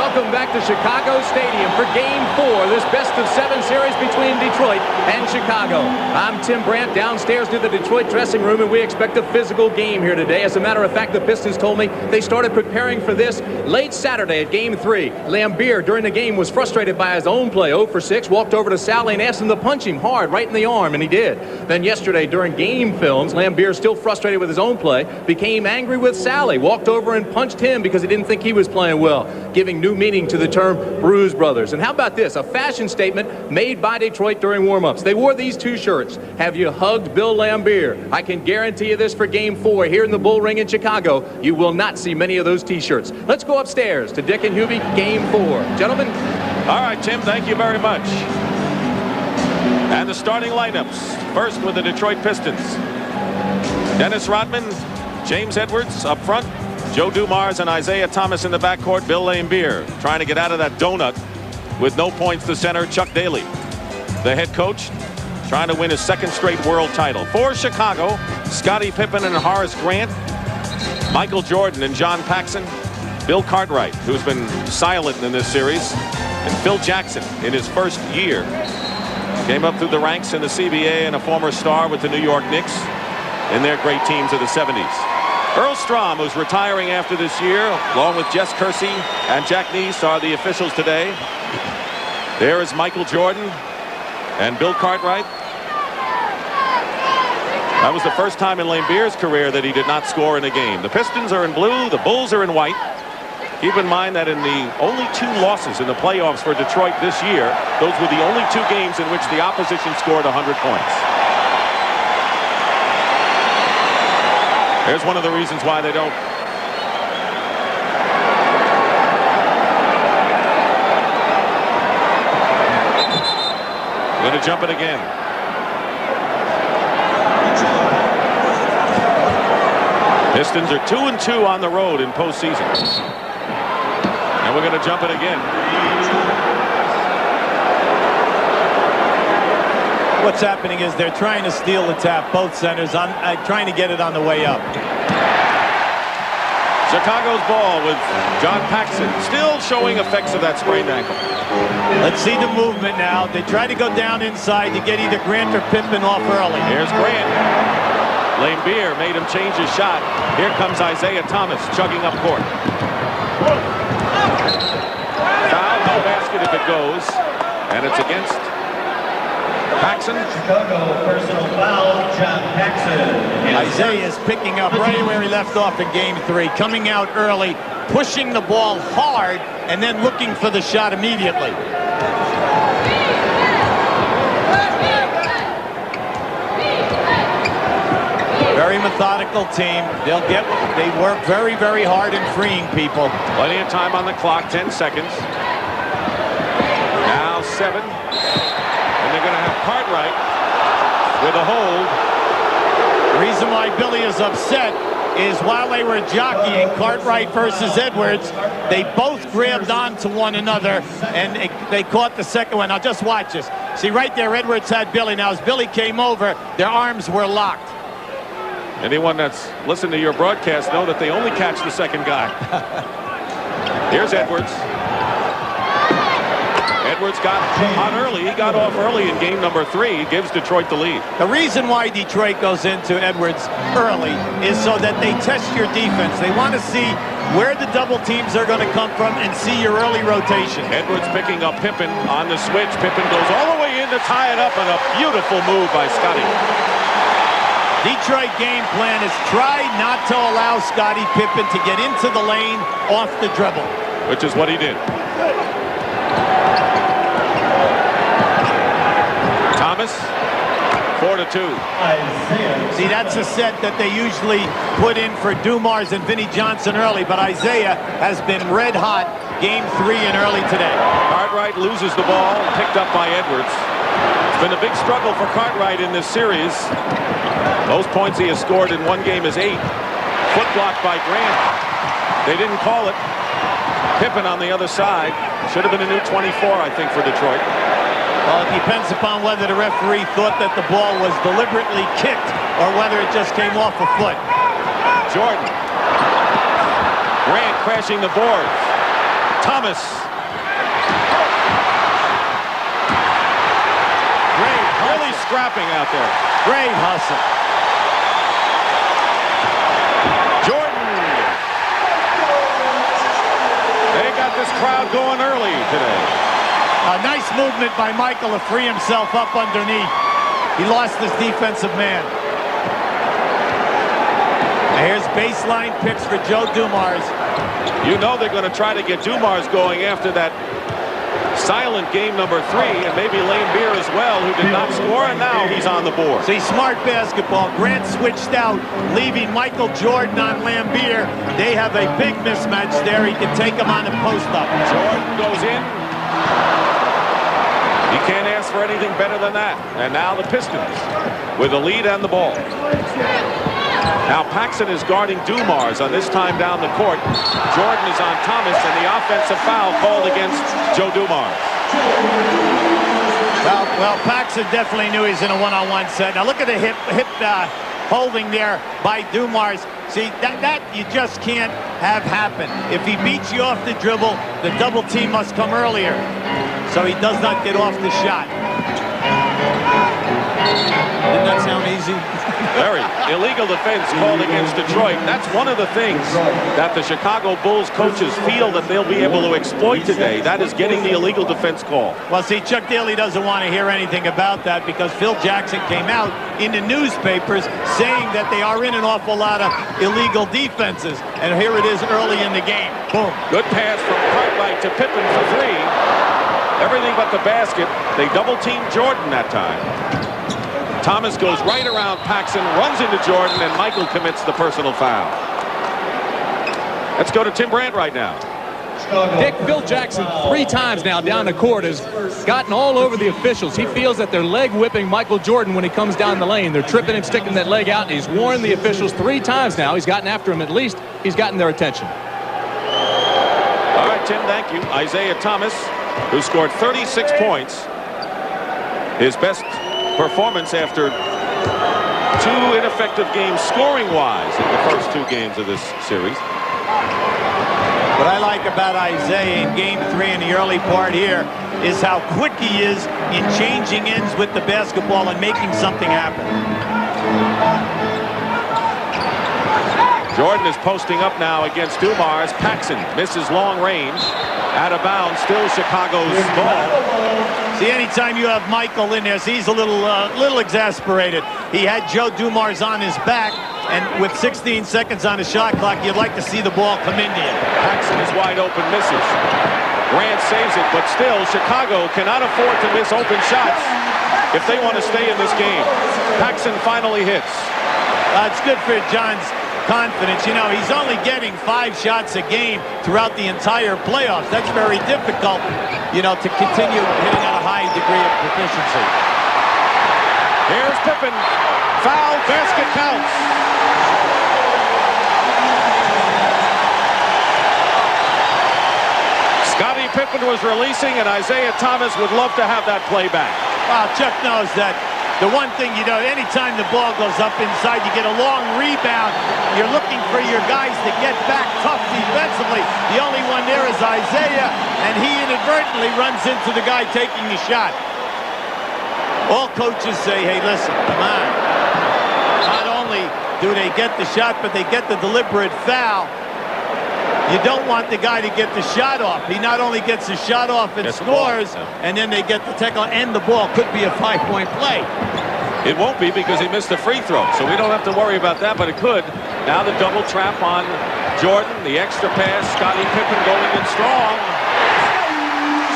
Welcome back to Chicago Stadium for Game 4, this best-of-7 series between Detroit and Chicago. I'm Tim Brandt downstairs to the Detroit dressing room, and we expect a physical game here today. As a matter of fact, the Pistons told me they started preparing for this late Saturday at Game 3. Lambier, during the game, was frustrated by his own play, 0 for 6, walked over to Sally and asked him to punch him hard right in the arm, and he did. Then yesterday, during game films, Lambier, still frustrated with his own play, became angry with Sally, walked over and punched him because he didn't think he was playing well, giving new meaning to the term Bruise Brothers. And how about this? A fashion statement made by Detroit during warm-ups. They wore these two shirts. Have you hugged Bill Lambier? I can guarantee you this for Game 4 here in the Bull Ring in Chicago. You will not see many of those T-shirts. Let's go upstairs to Dick and Hubie, Game 4. Gentlemen? All right, Tim, thank you very much. And the starting lineups. First with the Detroit Pistons. Dennis Rodman, James Edwards up front. Joe Dumars and Isaiah Thomas in the backcourt. Bill Lambier trying to get out of that donut with no points to center. Chuck Daly, the head coach, trying to win his second straight world title. For Chicago, Scottie Pippen and Horace Grant, Michael Jordan and John Paxson, Bill Cartwright, who's been silent in this series, and Phil Jackson in his first year. Came up through the ranks in the CBA and a former star with the New York Knicks in their great teams of the 70s. Earl Strom, who's retiring after this year, along with Jess Kersey and Jack Neese, are the officials today. There is Michael Jordan and Bill Cartwright. That was the first time in Lambier's career that he did not score in a game. The Pistons are in blue, the Bulls are in white. Keep in mind that in the only 2 losses in the playoffs for Detroit this year, those were the only 2 games in which the opposition scored 100 points. Here's one of the reasons why they don't. Going to jump it again. Pistons are 2-2 on the road in postseason. And we're going to jump it again. What's happening is they're trying to steal the tap, both centers. I'm trying to get it on the way up. Chicago's ball with John Paxson still showing effects of that sprained ankle. Let's see the movement now. They try to go down inside to get either Grant or Pippen off early. Here's Grant. Lambier made him change his shot. Here comes Isaiah Thomas chugging up court. Foul, no basket if it goes. And it's against Paxson. Chicago personal foul, John Paxson. Isaiah is picking up right where he left off in Game 3, coming out early, pushing the ball hard, and then looking for the shot immediately. Very methodical team. They work very, very hard in freeing people. Plenty of time on the clock, 10 seconds. Now 7. And they're going to have Cartwright with a hold. The reason why Billy is upset is while they were jockeying, Cartwright versus Edwards, they both grabbed onto one another, and they caught the second one. Now just watch this. See right there, Edwards had Billy. Now as Billy came over, their arms were locked. Anyone that's listened to your broadcast know that they only catch the second guy. Here's Edwards. Edwards got on early. He got off early in game number 3. He gives Detroit the lead. The reason why Detroit goes into Edwards early is so that they test your defense. They want to see where the double teams are going to come from and see your early rotation. Edwards picking up Pippen on the switch. Pippen goes all the way in to tie it up, and a beautiful move by Scottie. Detroit game plan is try not to allow Scottie Pippen to get into the lane off the dribble. Which is what he did. Thomas, 4-2. See, that's a set that they usually put in for Dumars and Vinnie Johnson early, but Isaiah has been red hot game 3 and early today. Cartwright loses the ball, picked up by Edwards. It's been a big struggle for Cartwright in this series. Most points he has scored in one game is 8. Foot blocked by Grant. They didn't call it. Pippen on the other side. Should have been a new 24, I think, for Detroit. Well, it depends upon whether the referee thought that the ball was deliberately kicked or whether it just came off a foot. Jordan. Grant crashing the boards. Thomas. Great hustle. Really scrapping out there. Great hustle. Jordan. They got this crowd going early today. A nice movement by Michael to free himself up underneath. He lost his defensive man. Now here's baseline picks for Joe Dumars. You know they're going to try to get Dumars going after that silent game number 3, and maybe Lambier as well, who did not score, and now he's on the board. See, smart basketball. Grant switched out, leaving Michael Jordan on Lambier. They have a big mismatch there. He can take him on the post-up. Jordan goes in. You can't ask for anything better than that. And now the Pistons with the lead and the ball. Now Paxson is guarding Dumars on this time down the court. Jordan is on Thomas, and the offensive foul called against Joe Dumars. Well, Paxson definitely knew he's in a one-on-one set. Now look at the hip holding there by Dumars. See, that you just can't have happen. If he beats you off the dribble, the double team must come earlier. So he does not get off the shot. Didn't that sound easy? Very. Illegal defense called against Detroit. That's one of the things that the Chicago Bulls coaches feel that they'll be able to exploit today. That is getting the illegal defense call. Well, see, Chuck Daly doesn't want to hear anything about that because Phil Jackson came out in the newspapers saying that they are in an awful lot of illegal defenses. And here it is early in the game. Boom. Good pass from Cartwright to Pippen for 3. Everything but the basket. They double-teamed Jordan that time. Thomas goes right around Paxson, runs into Jordan, and Michael commits the personal foul. Let's go to Tim Brandt right now. Dick, Phil Jackson 3 times now down the court has gotten all over the officials. He feels that they're leg whipping Michael Jordan when he comes down the lane. They're tripping and sticking that leg out, and he's warned the officials 3 times now. He's gotten after him at least. He's gotten their attention. All right, Tim, thank you. Isaiah Thomas, who scored 36 points. His best performance after 2 ineffective games scoring-wise in the first 2 games of this series. What I like about Isaiah in game 3 in the early part here is how quick he is in changing ends with the basketball and making something happen. Jordan is posting up now against Dumars. Paxson misses long range. Out of bounds, still Chicago's ball. See, anytime you have Michael in there, see, he's a little exasperated. He had Joe Dumars on his back, and with 16 seconds on the shot clock, you'd like to see the ball come into you. Paxson is wide open, misses. Grant saves it, but still, Chicago cannot afford to miss open shots if they want to stay in this game. Paxson finally hits. It's good for John's confidence. You know, he's only getting 5 shots a game throughout the entire playoffs. That's very difficult, you know, to continue hitting at a high degree of proficiency. Here's Pippen. Foul, basket counts. Scottie Pippen was releasing, and Isaiah Thomas would love to have that play back. Well, Chuck knows that. The one thing, you know, anytime the ball goes up inside, you get a long rebound. You're looking for your guys to get back tough defensively. The only one there is Isaiah, and he inadvertently runs into the guy taking the shot. All coaches say, hey, listen, come on. Not only do they get the shot, but they get the deliberate foul. You don't want the guy to get the shot off. He not only gets the shot off and scores, and then they get the tackle, and the ball could be a 5-point play. It won't be because he missed a free throw, so we don't have to worry about that, but it could. Now the double trap on Jordan, the extra pass, Scottie Pippen going in strong.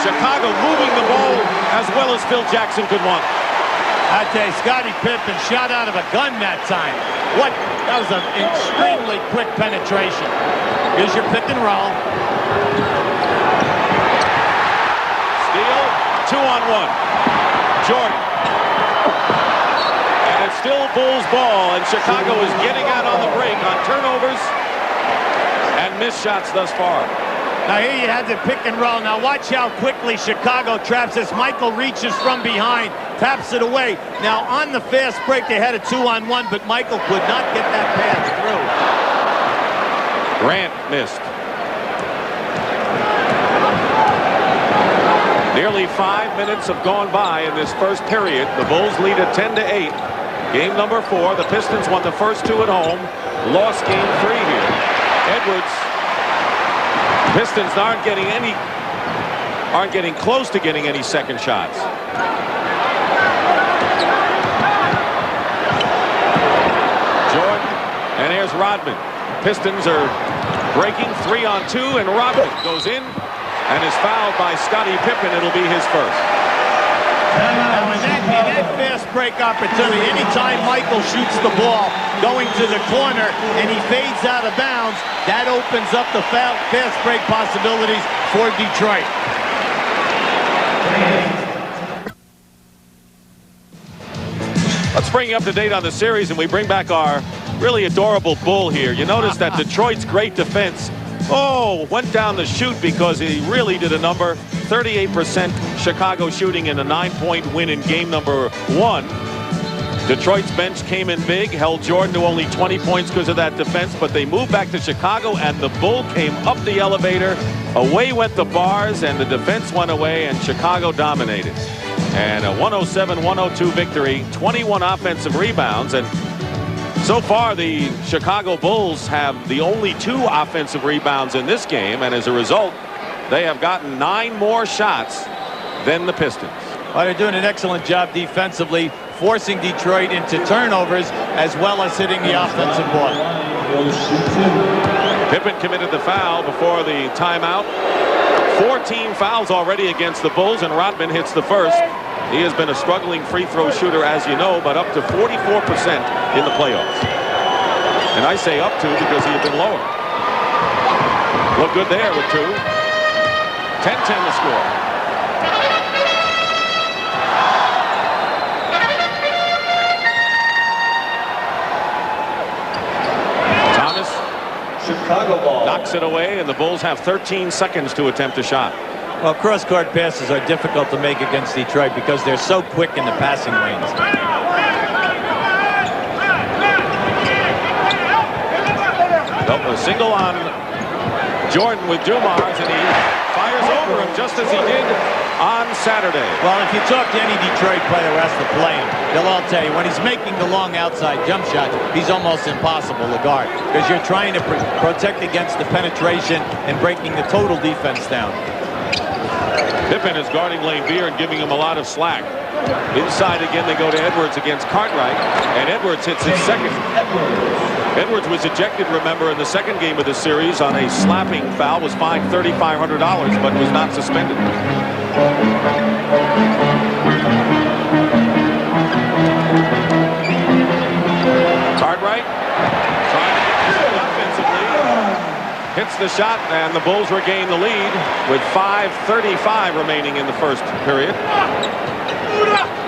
Chicago moving the ball as well as Phil Jackson could want. I tell you, Scottie Pippen shot out of a gun that time. That was an extremely quick penetration. Here's your pick and roll. Steal, 2-on-1. Jordan. And it's still Bulls ball, and Chicago is getting out on the break on turnovers and missed shots thus far. Now here you had the pick and roll. Now watch how quickly Chicago traps this. Michael reaches from behind, taps it away. Now on the fast break, they had a 2-on-1, but Michael could not get that pass through. Grant missed. Nearly 5 minutes have gone by in this first period. The Bulls lead at 10-8. Game number 4. The Pistons won the first 2 at home. Lost game 3 here. Edwards. Pistons aren't getting close to getting any second shots. Jordan, and here's Rodman. Pistons are breaking 3-on-2, and Rodman goes in and is fouled by Scottie Pippen. It'll be his first. Now in that fast break opportunity, anytime Michael shoots the ball going to the corner and he fades out of bounds, that opens up the fast break possibilities for Detroit. Let's bring you up to date on the series, and we bring back our really adorable bull here. You notice that Detroit's great defense went down the chute because he really did a number. 38% Chicago shooting in a 9-point win in game number 1. Detroit's bench came in big, held Jordan to only 20 points because of that defense, but they moved back to Chicago, and the bull came up the elevator. Away went the bars, and the defense went away, and Chicago dominated. And a 107-102 victory, 21 offensive rebounds, and so far the Chicago Bulls have the only 2 offensive rebounds in this game, and as a result they have gotten 9 more shots than the Pistons. Well, they're doing an excellent job defensively, forcing Detroit into turnovers as well as hitting the offensive board. Pippen committed the foul before the timeout. 14 fouls already against the Bulls, and Rodman hits the first. He has been a struggling free throw shooter, as you know, but up to 44% in the playoffs. And I say up to because he had been lower. Look good there with 2. 10-10 the score. Thomas Chicago ball. knocks it away, and the Bulls have 13 seconds to attempt a shot. Well, cross-court passes are difficult to make against Detroit because they're so quick in the passing lanes. A single on Jordan with Dumars, and he fires over him just as he did on Saturday. Well, if you talk to any Detroit player who has to play him, they'll all tell you when he's making the long outside jump shots, he's almost impossible to guard because you're trying to protect against the penetration and breaking the total defense down. Pippen is guarding Laimbeer and giving him a lot of slack. Inside again, they go to Edwards against Cartwright, and Edwards hits his second. Edwards was ejected, remember, in the second game of the series on a slapping foul, was fined $3,500, but was not suspended. Cartwright trying to get offensively. Hits the shot, and the Bulls regain the lead with 5:35 remaining in the first period.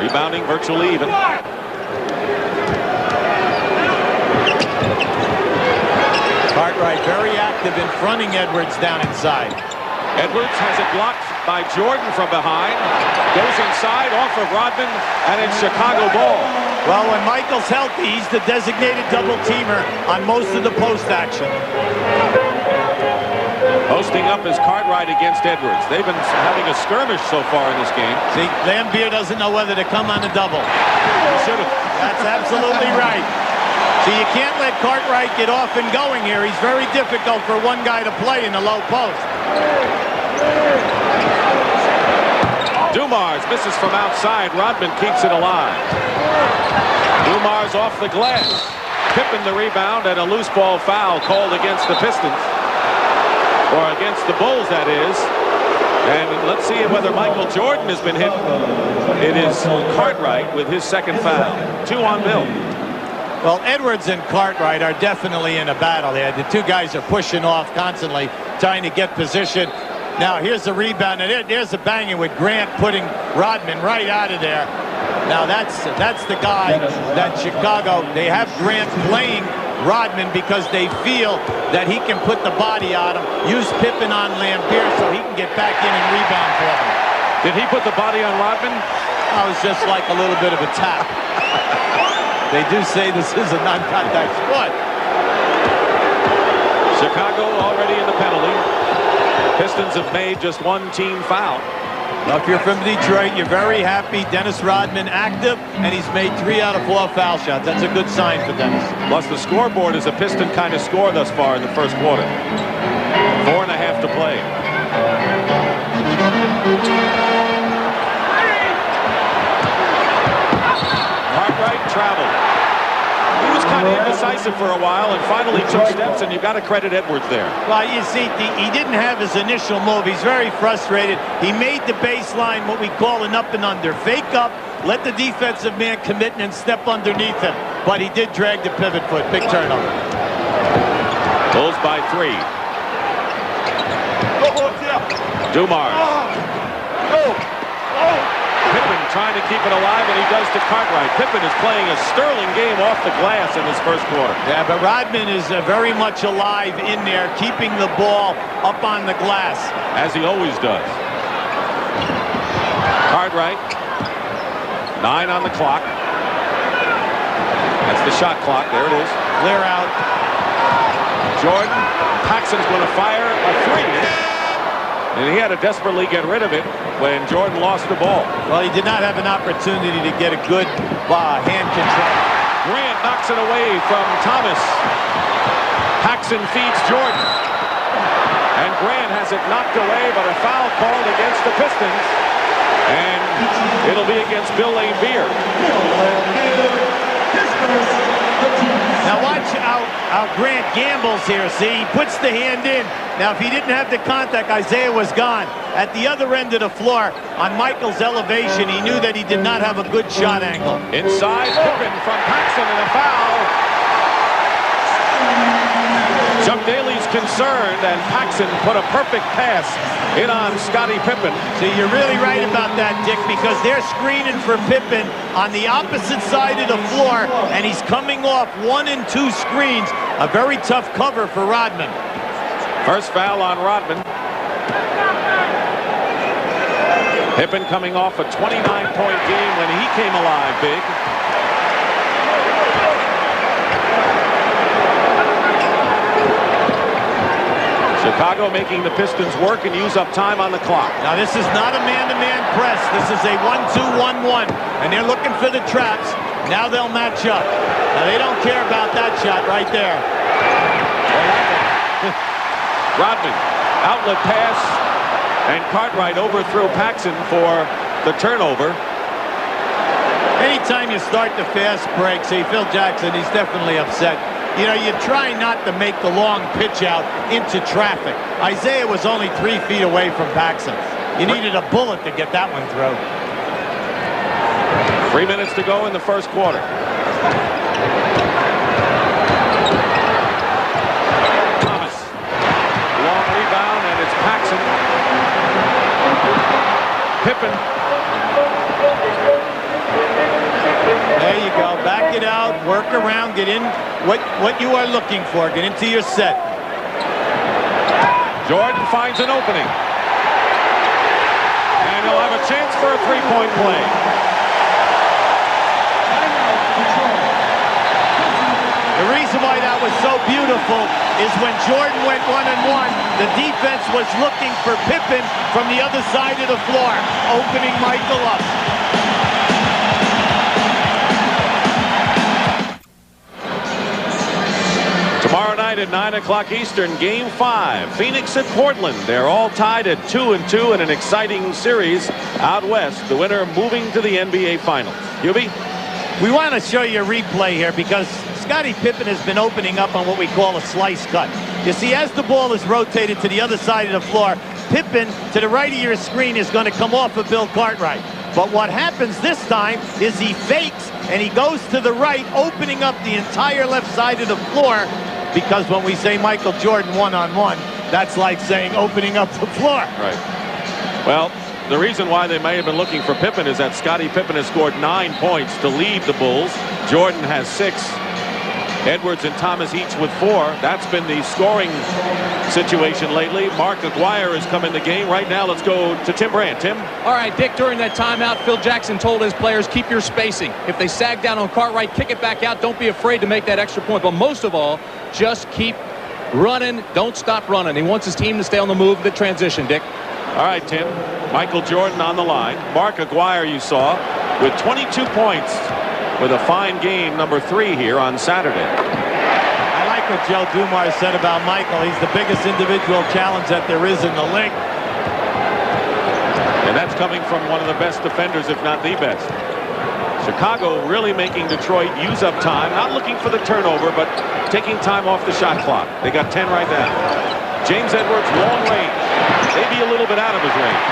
Rebounding virtually even. Cartwright very active in fronting Edwards down inside. Edwards has it blocked by Jordan from behind. Goes inside off of Rodman, and it's Chicago ball. Well, when Michael's healthy, he's the designated double teamer on most of the post action. Posting up is Cartwright against Edwards. They've been having a skirmish so far in this game. See, Laimbeer doesn't know whether to come on the double. He should have. That's absolutely right. See, you can't let Cartwright get off and going here. He's very difficult for one guy to play in the low post. Dumars misses from outside. Rodman keeps it alive. Dumars off the glass. Pippen the rebound, and a loose ball foul called against the Pistons. Or against the Bulls, that is. And let's see whether Michael Jordan has been hit. It is Cartwright with his second foul. 2 on Bill. Well, Edwards and Cartwright are definitely in a battle there. The two guys are pushing off constantly, trying to get position. Now, here's the rebound, and there's a banging with Grant putting Rodman right out of there. Now, that's the guy that Chicago, they have Grant playing Rodman because they feel that he can put the body on him, use Pippen on Laimbeer so he can get back in and rebound for them. Did he put the body on Rodman? That was just like a little bit of a tap. They do say this is a non-contact sport. Chicago already in the penalty. Pistons have made just one team foul. Well, if you're from Detroit, you're very happy. Dennis Rodman active, and he's made 3 out of 4 foul shots. That's a good sign for Dennis. Plus, the scoreboard is a Piston kind of score thus far in the first quarter. 4.5 to play. Cartwright traveled. He was kind of indecisive for a while and finally took steps, and you've got to credit Edwards there. Well, you see, he didn't have his initial move. He's very frustrated. He made the baseline what we call an up and under. Fake up, let the defensive man commit, and then step underneath him. But he did drag the pivot foot. Big turnover. Bulls by 3. Dumars. Pippen trying to keep it alive, and he does to Cartwright. Pippen is playing a sterling game off the glass in this first quarter. Yeah, but Rodman is very much alive in there, keeping the ball up on the glass. As he always does. Cartwright. 9 on the clock. That's the shot clock. There it is. Clear out. Jordan. Paxson's going to fire a 3. And he had to desperately get rid of it when Jordan lost the ball. Well, he did not have an opportunity to get a good hand control. Grant knocks it away from Thomas. Paxson feeds Jordan. And Grant has it knocked away, but a foul called against the Pistons. And it'll be against Bill Laimbeer. Now watch how Grant gambles here. See, he puts the hand in. Now, if he didn't have the contact, Isaiah was gone. At the other end of the floor, on Michael's elevation, he knew that he did not have a good shot angle. Inside, Pippen from Paxson and a foul. Chuck Daly's concerned, and Paxson put a perfect pass in on Scottie Pippen. See, you're really right about that, Dick, because they're screening for Pippen on the opposite side of the floor, and he's coming off 1 and 2 screens. A very tough cover for Rodman. First foul on Rodman. Pippen coming off a 29-point game when he came alive big. Chicago making the Pistons work and use up time on the clock. Now this is not a man-to-man press. This is a 1-2-1-1, and they're looking for the traps. Now they'll match up. Now they don't care about that shot right there. Rodman, outlet pass, and Cartwright overthrew Paxson for the turnover. Anytime you start the fast break, see Phil Jackson, he's definitely upset. You know, you try not to make the long pitch out into traffic. Isaiah was only 3 feet away from Paxson. You needed a bullet to get that one through. 3 minutes to go in the first quarter. Paxson. Pippen. There you go. Back it out. Work around. Get in what you are looking for. Get into your set. Jordan finds an opening. And he'll have a chance for a three-point play. The reason why that was so beautiful is when Jordan went 1-on-1, the defense was looking for Pippen from the other side of the floor, opening Michael up. Tomorrow night at 9 o'clock Eastern, Game 5, Phoenix at Portland. They're all tied at 2-2 in an exciting series out west. The winner moving to the NBA Finals. Hubie? We want to show you a replay here because Scottie Pippen has been opening up on what we call a slice cut. You see, as the ball is rotated to the other side of the floor, Pippen to the right of your screen is going to come off of Bill Cartwright. But what happens this time is he fakes and he goes to the right, opening up the entire left side of the floor, because when we say Michael Jordan 1-on-1, that's like saying opening up the floor. Right. Well, the reason why they may have been looking for Pippen is that Scottie Pippen has scored 9 points to lead the Bulls. Jordan has 6. Edwards and Thomas each with 4. That's been the scoring situation lately. Mark Aguirre has come in the game. Right now, let's go to Tim Brandt. Tim? All right, Dick, during that timeout, Phil Jackson told his players, keep your spacing. If they sag down on Cartwright, kick it back out. Don't be afraid to make that extra point. But most of all, just keep running. Don't stop running. He wants his team to stay on the move, the transition, Dick. All right, Tim. Michael Jordan on the line. Mark Aguirre, you saw, with 22 points with a fine game, number 3 here on Saturday. I like what Joe Dumars said about Michael. He's the biggest individual challenge that there is in the league. And that's coming from one of the best defenders, if not the best. Chicago really making Detroit use up time, not looking for the turnover, but taking time off the shot clock. They got 10 right now. James Edwards, long range. Maybe a little bit out of his range.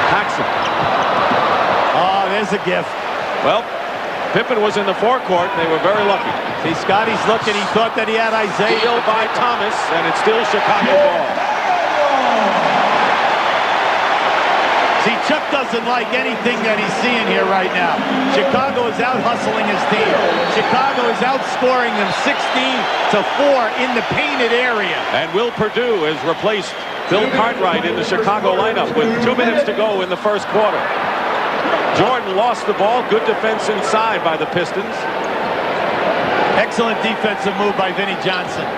Paxson. Oh, there's a gift. Well, Pippen was in the forecourt, and they were very lucky. See, Scotty's looking. He thought that he had Isaiah. Steal by Thomas, and it's still Chicago ball. See, Chuck doesn't like anything that he's seeing here right now. Chicago is out-hustling his team. Chicago is outscoring them 16-4 in the painted area. And Will Perdue has replaced Bill Cartwright in the Chicago lineup with 2 minutes to go in the first quarter. Jordan lost the ball. Good defense inside by the Pistons. Excellent defensive move by Vinnie Johnson.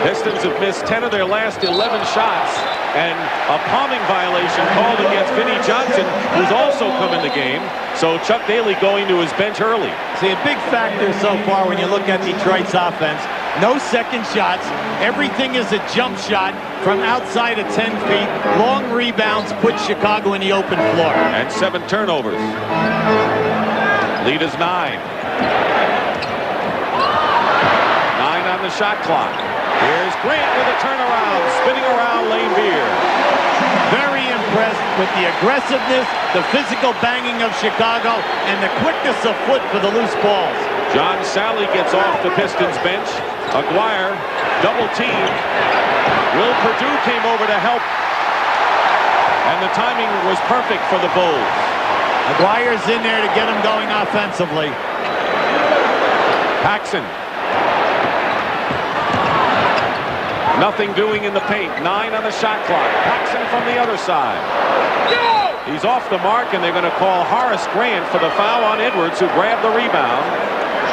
Pistons have missed 10 of their last 11 shots, and a palming violation called against Vinnie Johnson, who's also come in the game. So Chuck Daly going to his bench early. See, a big factor so far when you look at Detroit's offense, no second shots. Everything is a jump shot from outside of 10 feet. Long rebounds put Chicago in the open floor. And 7 turnovers. Lead is 9. 9 on the shot clock. Here's Grant with a turnaround, spinning around Lane Beer. Very impressed with the aggressiveness, the physical banging of Chicago, and the quickness of foot for the loose balls. John Sally gets off the Pistons bench. Aguirre, double team. Will Perdue came over to help. And the timing was perfect for the Bulls. Aguirre's in there to get him going offensively. Paxson. Nothing doing in the paint. 9 on the shot clock. Paxson from the other side. He's off the mark, and they're going to call Horace Grant for the foul on Edwards, who grabbed the rebound.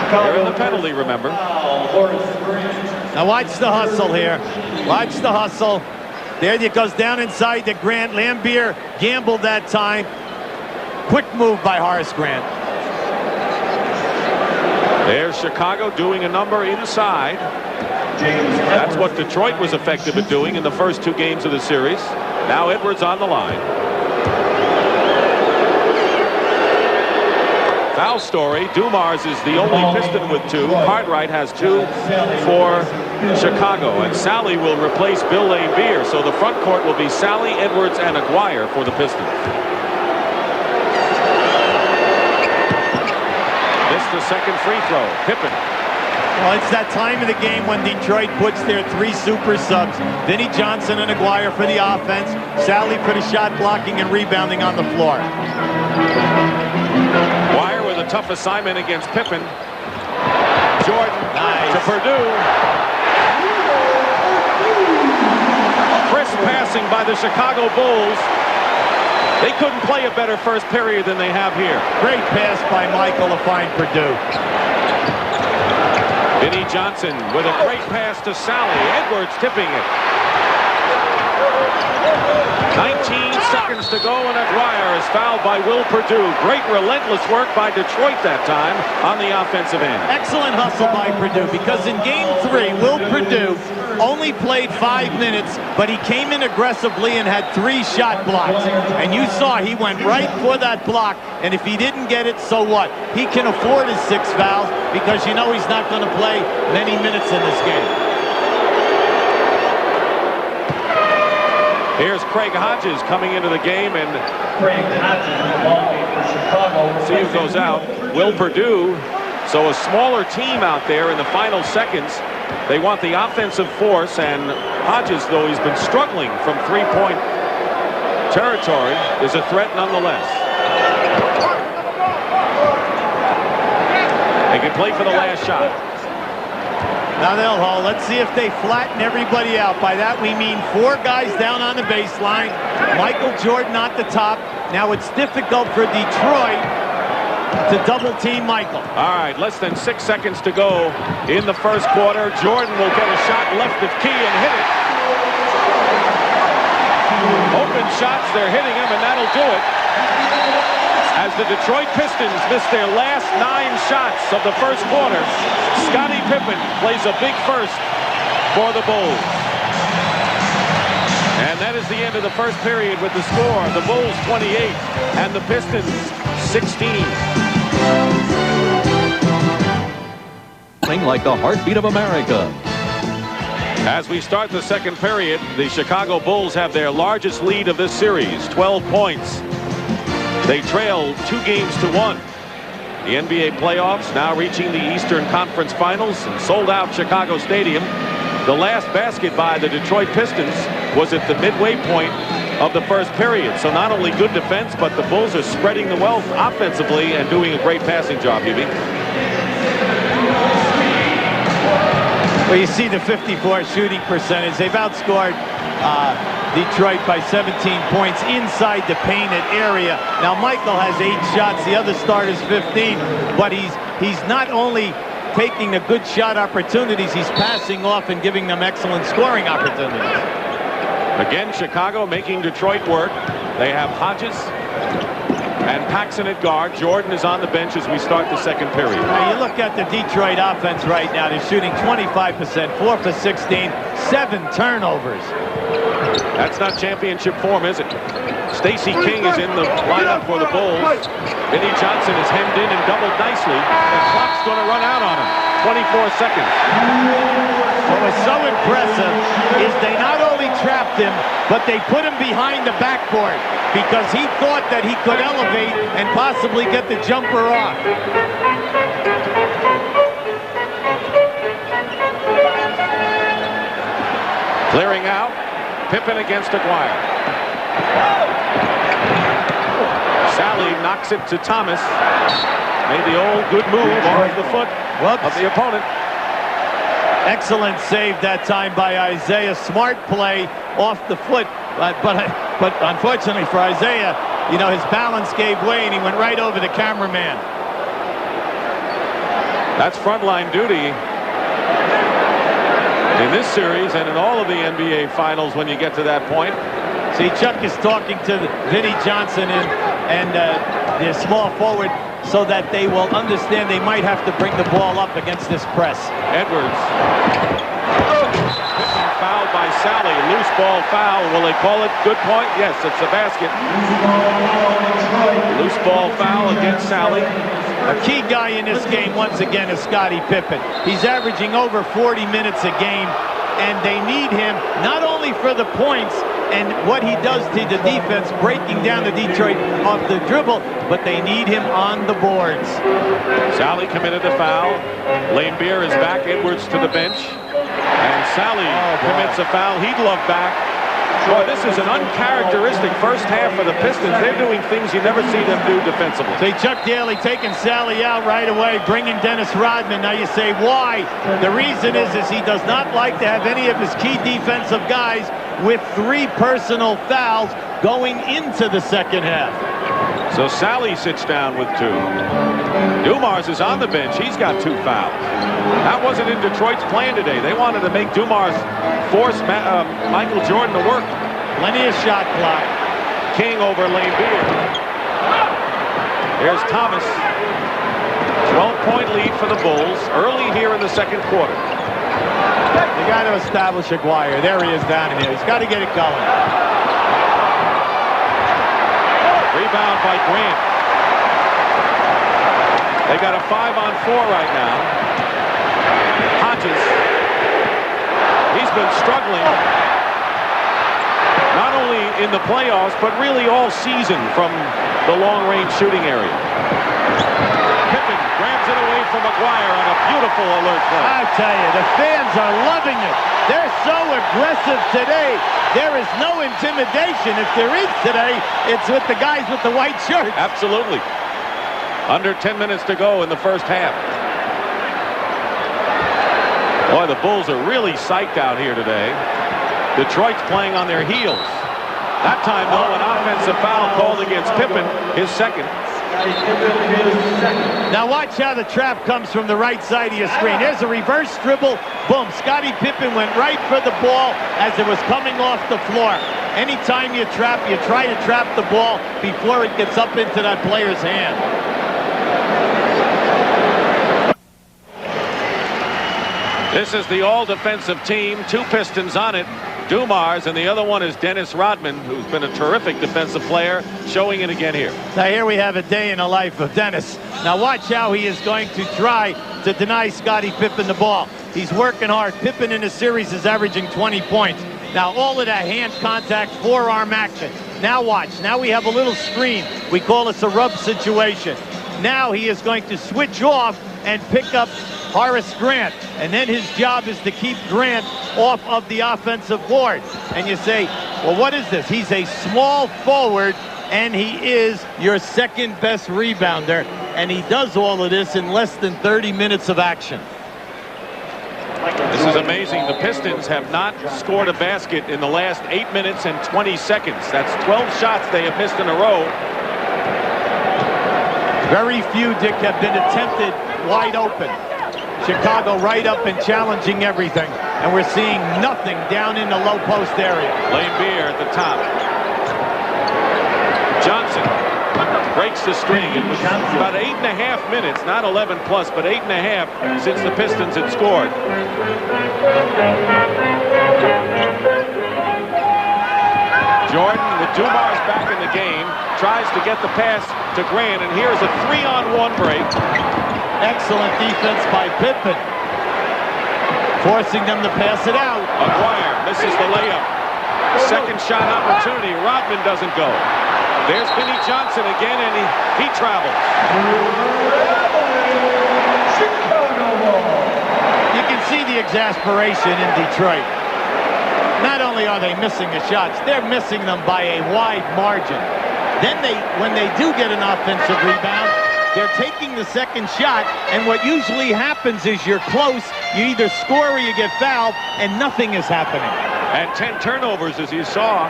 They're in the penalty, remember. Now watch the hustle here. Watch the hustle. There it goes down inside to Grant. Lambier gambled that time. Quick move by Horace Grant. There's Chicago doing a number inside. That's what Detroit was effective at doing in the first 2 games of the series. Now Edwards on the line. Foul story. Dumars is the only Piston with 2. Cartwright has 2 for Chicago. And Sally will replace Bill Laimbeer. So the front court will be Sally, Edwards, and Aguirre for the Pistons. Missed the second free throw. Pippen. Well, it's that time of the game when Detroit puts their 3 super subs. Vinnie Johnson and Aguirre for the offense. Sally for the shot blocking and rebounding on the floor. Aguirre with a tough assignment against Pippen. Jordan to Perdue. Crisp passing by the Chicago Bulls. They couldn't play a better first period than they have here. Great pass by Michael to find Perdue. Vinnie Johnson with a great pass to Sally. Edwards tipping it. 19 seconds to go, and Aguirre is fouled by Will Perdue. Great relentless work by Detroit that time on the offensive end. Excellent hustle by Perdue, because in game 3, Will Perdue only played 5 minutes, but he came in aggressively and had 3 shot blocks. And you saw he went right for that block, and if he didn't get it, so what? He can afford his 6 fouls, because you know he's not going to play many minutes in this game. Here's Craig Hodges coming into the game, and Craig Hodges for Chicago. See who goes out. Will Perdue. So a smaller team out there in the final seconds. They want the offensive force, and Hodges, though he's been struggling from 3-point territory, is a threat nonetheless. They can play for the last shot. Now they'll hold. Let's see if they flatten everybody out. By that we mean 4 guys down on the baseline. Michael Jordan at the top. Now it's difficult for Detroit to double team Michael. All right, less than 6 seconds to go in the first quarter. Jordan will get a shot left of key and hit it. Open shots, they're hitting him, and that'll do it. As the Detroit Pistons miss their last 9 shots of the first quarter, Scottie Pippen plays a big first for the Bulls. And that is the end of the first period with the score. The Bulls 28 and the Pistons 16. Like the heartbeat of America. As we start the second period, the Chicago Bulls have their largest lead of this series, 12 points. They trail 2 games to 1. The NBA playoffs now reaching the Eastern Conference Finals and sold out Chicago Stadium. The last basket by the Detroit Pistons was at the midway point of the first period. So not only good defense, but the Bulls are spreading the wealth offensively and doing a great passing job, Hubie. Well, you see the 54 shooting percentage. They've outscored Detroit by 17 points inside the painted area. Now, Michael has 8 shots. The other starter's 15. But he's not only taking the good shot opportunities, he's passing off and giving them excellent scoring opportunities. Again, Chicago making Detroit work. They have Hodges and Paxson at guard. Jordan is on the bench as we start the second period. Now you look at the Detroit offense right now. They're shooting 25%, 4 for 16, 7 turnovers. That's not championship form, is it? Stacey King is in the lineup for the Bulls. Vinnie Johnson is hemmed in and doubled nicely. The clock's going to run out on him. 24 seconds. What was so impressive is they not only trapped him, but they put him behind the backboard because he thought that he could elevate and possibly get the jumper off. Clearing out. Pippen against Aguirre. Sally knocks it to Thomas. Made the old good move off the foot of the opponent. Excellent save that time by Isaiah. Smart play off the foot. But unfortunately for Isaiah, you know, his balance gave way and he went right over the cameraman. That's frontline duty in this series and in all of the NBA finals when you get to that point. See, Chuck is talking to Vinnie Johnson and the small forward so that they will understand they might have to bring the ball up against this press. Edwards. Fouled by Sally. Loose ball foul. Will they call it? Good point. Yes, it's a basket. Loose ball foul against Sally. A key guy in this game, once again, is Scottie Pippen. He's averaging over 40 minutes a game, and they need him not only for the points and what he does to the defense, breaking down the Detroit off the dribble, but they need him on the boards. Sally committed the foul. Laimbeer is back. Edwards to the bench. And Sally commits a foul. He'd love back. Boy, this is an uncharacteristic first half for the Pistons. They're doing things you never see them do defensively. See, Chuck Daly taking Sally out right away, bringing Dennis Rodman. Now you say, why? The reason is he does not like to have any of his key defensive guys with 3 personal fouls going into the second half. So Sally sits down with 2. Dumars is on the bench. He's got 2 fouls. That wasn't in Detroit's plan today. They wanted to make Dumars force Michael Jordan to work. Plenty of shot clock. King over Laimbeer. Here's Thomas. 12-point lead for the Bulls early here in the second quarter. They got to establish Aguirre. There he is down here. He's got to get it going. Rebound by Grant. They got a 5-on-4 right now. Hodges. He's been struggling not only in the playoffs, but really all season from the long-range shooting area. Pippen grabs it away from Aguirre on a beautiful alert play. I tell you, the fans are loving it. They're so aggressive today. There is no intimidation. If there is today, it's with the guys with the white shirts. Absolutely. Under 10 minutes to go in the first half. Boy, the Bulls are really psyched out here today. Detroit's playing on their heels. That time, though, an offensive foul called against Pippen, his second. Now watch how the trap comes from the right side of your screen. There's a reverse dribble. Boom. Scottie Pippen went right for the ball as it was coming off the floor. Anytime you trap, you try to trap the ball before it gets up into that player's hand. This is the all-defensive team. 2 Pistons on it. Dumars, and the other one is Dennis Rodman, who's been a terrific defensive player, showing it again here. Now here we have a day in the life of Dennis. Now watch how he is going to try to deny Scottie Pippen the ball. He's working hard. Pippen in the series is averaging 20 points. Now all of that hand contact, forearm action. Now watch. Now we have a little screen. We call this a rub situation. Now he is going to switch off and pick up Horace Grant, and then his job is to keep Grant off of the offensive board. And you say, well, what is this? He's a small forward, and he is your second best rebounder, and he does all of this in less than 30 minutes of action. This is amazing. The Pistons have not scored a basket in the last 8 minutes and 20 seconds. That's 12 shots they have missed in a row. Very few, Dick, have been attempted wide open. Chicago right up and challenging everything. And we're seeing nothing down in the low post area. Lambeer at the top. Johnson breaks the string. It was about 8.5 minutes, not 11 plus, but 8.5 since the Pistons had scored. Jordan with Dumars back in the game, tries to get the pass to Grant, and here's a 3-on-1 break. Excellent defense by Pippen, forcing them to pass it out. Aguirre misses the layup. Second shot opportunity. Rodman doesn't go. There's Vinnie Johnson again, and he travels. You can see the exasperation in Detroit. Not only are they missing the shots, they're missing them by a wide margin. Then when they do get an offensive rebound, they're taking the second shot, and what usually happens is you're close, you either score or you get fouled, and nothing is happening. And 10 turnovers, as you saw.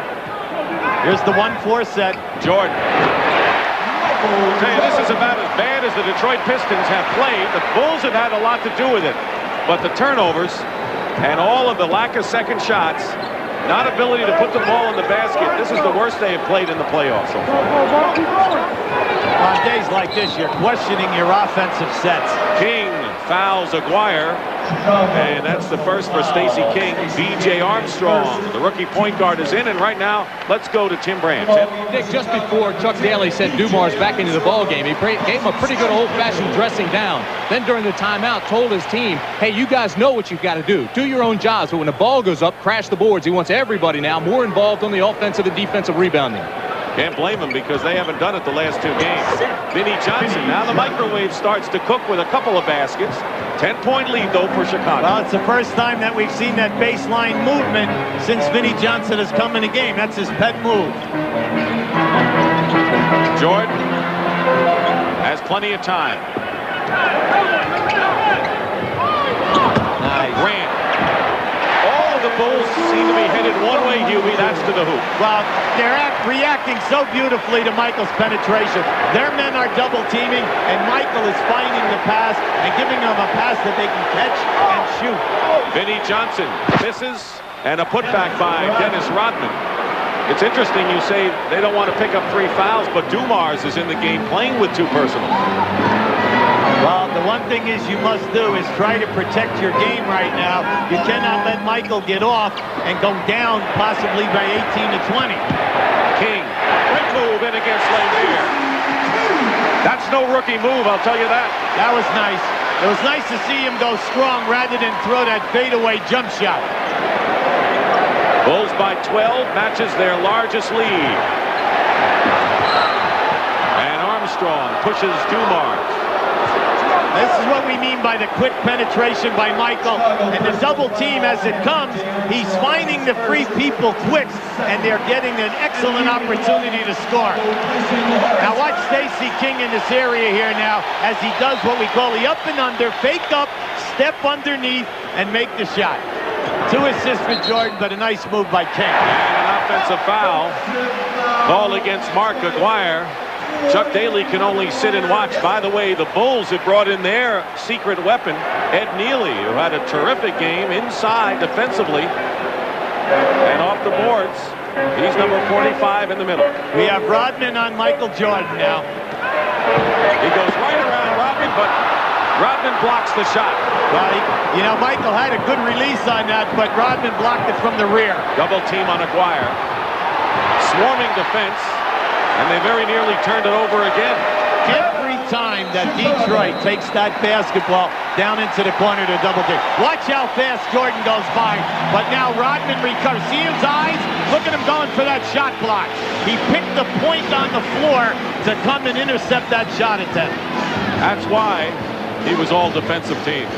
Here's the 1-4 set. Jordan. I'll tell you, this is about as bad as the Detroit Pistons have played. The Bulls have had a lot to do with it. But the turnovers and all of the lack of second shots, not ability to put the ball in the basket, this is the worst they have played in the playoffs so far. On days like this, you're questioning your offensive sets. King fouls Aguirre, and that's the first for Stacey King. B.J. Armstrong, the rookie point guard, is in, and right now, let's go to Tim Brandt. Dick, just before Chuck Daly sent Dumars back into the ballgame, he gave him a pretty good old-fashioned dressing down. Then during the timeout, told his team, hey, you guys know what you've got to do. Do your own jobs, but when the ball goes up, crash the boards. He wants everybody now more involved on the offensive and defensive rebounding. Can't blame him because they haven't done it the last 2 games. Vinnie Johnson, now the microwave starts to cook with a couple of baskets. 10-point lead, though, for Chicago. Well, it's the first time that we've seen that baseline movement since Vinnie Johnson has come in the game. That's his pet move. Jordan has plenty of time. Nice. Grant. All of the Bulls seem to be headed one way, Huey. That's to the hoop. Well, they're reacting so beautifully to Michael's penetration. Their men are double teaming, and Michael is finding the pass and giving them a pass that they can catch and shoot. Vinnie Johnson misses, and a putback by Dennis Rodman. It's interesting you say they don't want to pick up 3 fouls, but Dumars is in the game playing with 2 personals. Well, the one thing is you must do is try to protect your game right now. You cannot let Michael get off and go down possibly by 18 to 20. King, great move in against Lambeer. That's no rookie move, I'll tell you that. That was nice. It was nice to see him go strong rather than throw that fadeaway jump shot. Bulls by 12, matches their largest lead. And Armstrong pushes Dumars. This is what we mean by the quick penetration by Michael. And the double team as it comes, he's finding the free people quick, and they're getting an excellent opportunity to score. Now watch Stacey King in this area here now as he does what we call the up and under, fake up, step underneath, and make the shot. 2 assists for Jordan, but a nice move by King. And an offensive foul. Ball against Mark Aguirre. Chuck Daly can only sit and watch. By the way, the Bulls have brought in their secret weapon, Ed Neely, who had a terrific game inside defensively and off the boards. He's number 45 in the middle. We have Rodman on Michael Jordan now. He goes right around Rodman, but Rodman blocks the shot. Well, you know, Michael had a good release on that, but Rodman blocked it from the rear. Double team on Aguirre. Swarming defense, and they very nearly turned it over again. Every time that Detroit takes that basketball down into the corner to double team. Watch how fast Jordan goes by, but now Rodman recovers. See his eyes? Look at him going for that shot block. He picked the point on the floor to come and intercept that shot attempt. That's why he was all defensive team.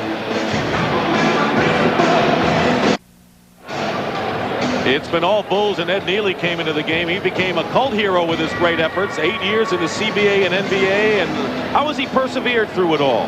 It's been all Bulls, and Ed Neely came into the game. He became a cult hero with his great efforts. 8 years in the CBA and NBA, and how has he persevered through it all?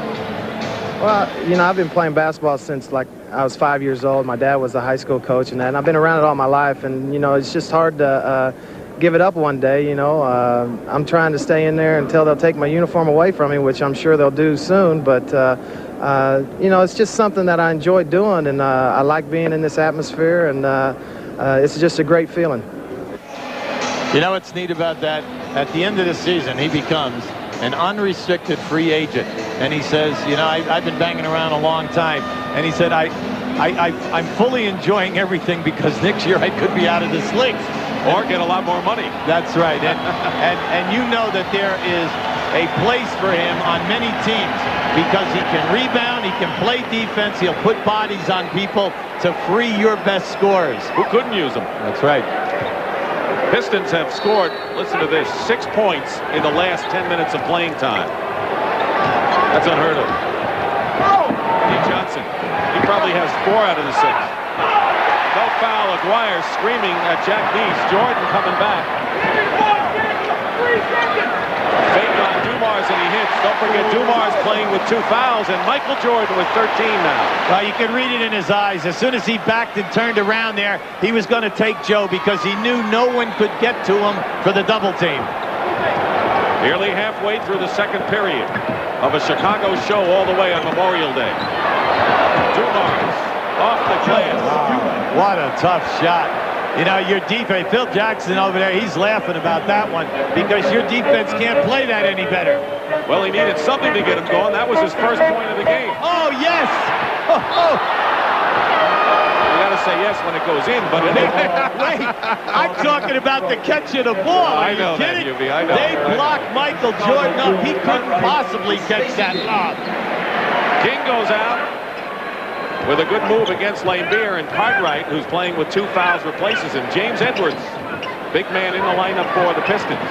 Well, you know, I've been playing basketball since like I was 5 years old. My dad was a high school coach and that, and I've been around it all my life. And you know, it's just hard to give it up one day. You know, I'm trying to stay in there until they'll take my uniform away from me, which I'm sure they'll do soon. But you know, it's just something that I enjoy doing, and I like being in this atmosphere, and it's just a great feeling. You know what's neat about that? At the end of the season, he becomes an unrestricted free agent. And he says, you know, I've been banging around a long time. And he said, I'm fully enjoying everything because next year I could be out of this league. Or get a lot more money. That's right. And you know that there is a place for him on many teams because he can rebound, he can play defense, he'll put bodies on people to free your best scorers. Who couldn't use them? That's right. Pistons have scored, listen to this, 6 points in the last 10 minutes of playing time. That's unheard of. D. Johnson, he probably has 4 out of the 6. No foul. Aguirre screaming at Jack Neese. Jordan coming back. Fake on Dumars, and he hits. Don't forget, Dumars playing with 2 fouls, and Michael Jordan with 13 now. Well, you could read it in his eyes. As soon as he backed and turned around there, he was going to take Joe because he knew no one could get to him for the double team. Nearly halfway through the second period of a Chicago show all the way on Memorial Day. Dumars off the glass. What a tough shot. You know, your defense, Phil Jackson over there, he's laughing about that one because your defense can't play that any better. Well, he needed something to get him going. That was his first point of the game. Oh, yes! Oh. You got to say yes when it goes in, but wait, I'm talking about the catch of the ball. Are I know you kidding? that, UB. I know. They blocked Michael Jordan up. He couldn't possibly catch that lob. King goes out with a good move against Laimbeer, and Cartwright, who's playing with 2 fouls, replaces him. James Edwards, big man in the lineup for the Pistons.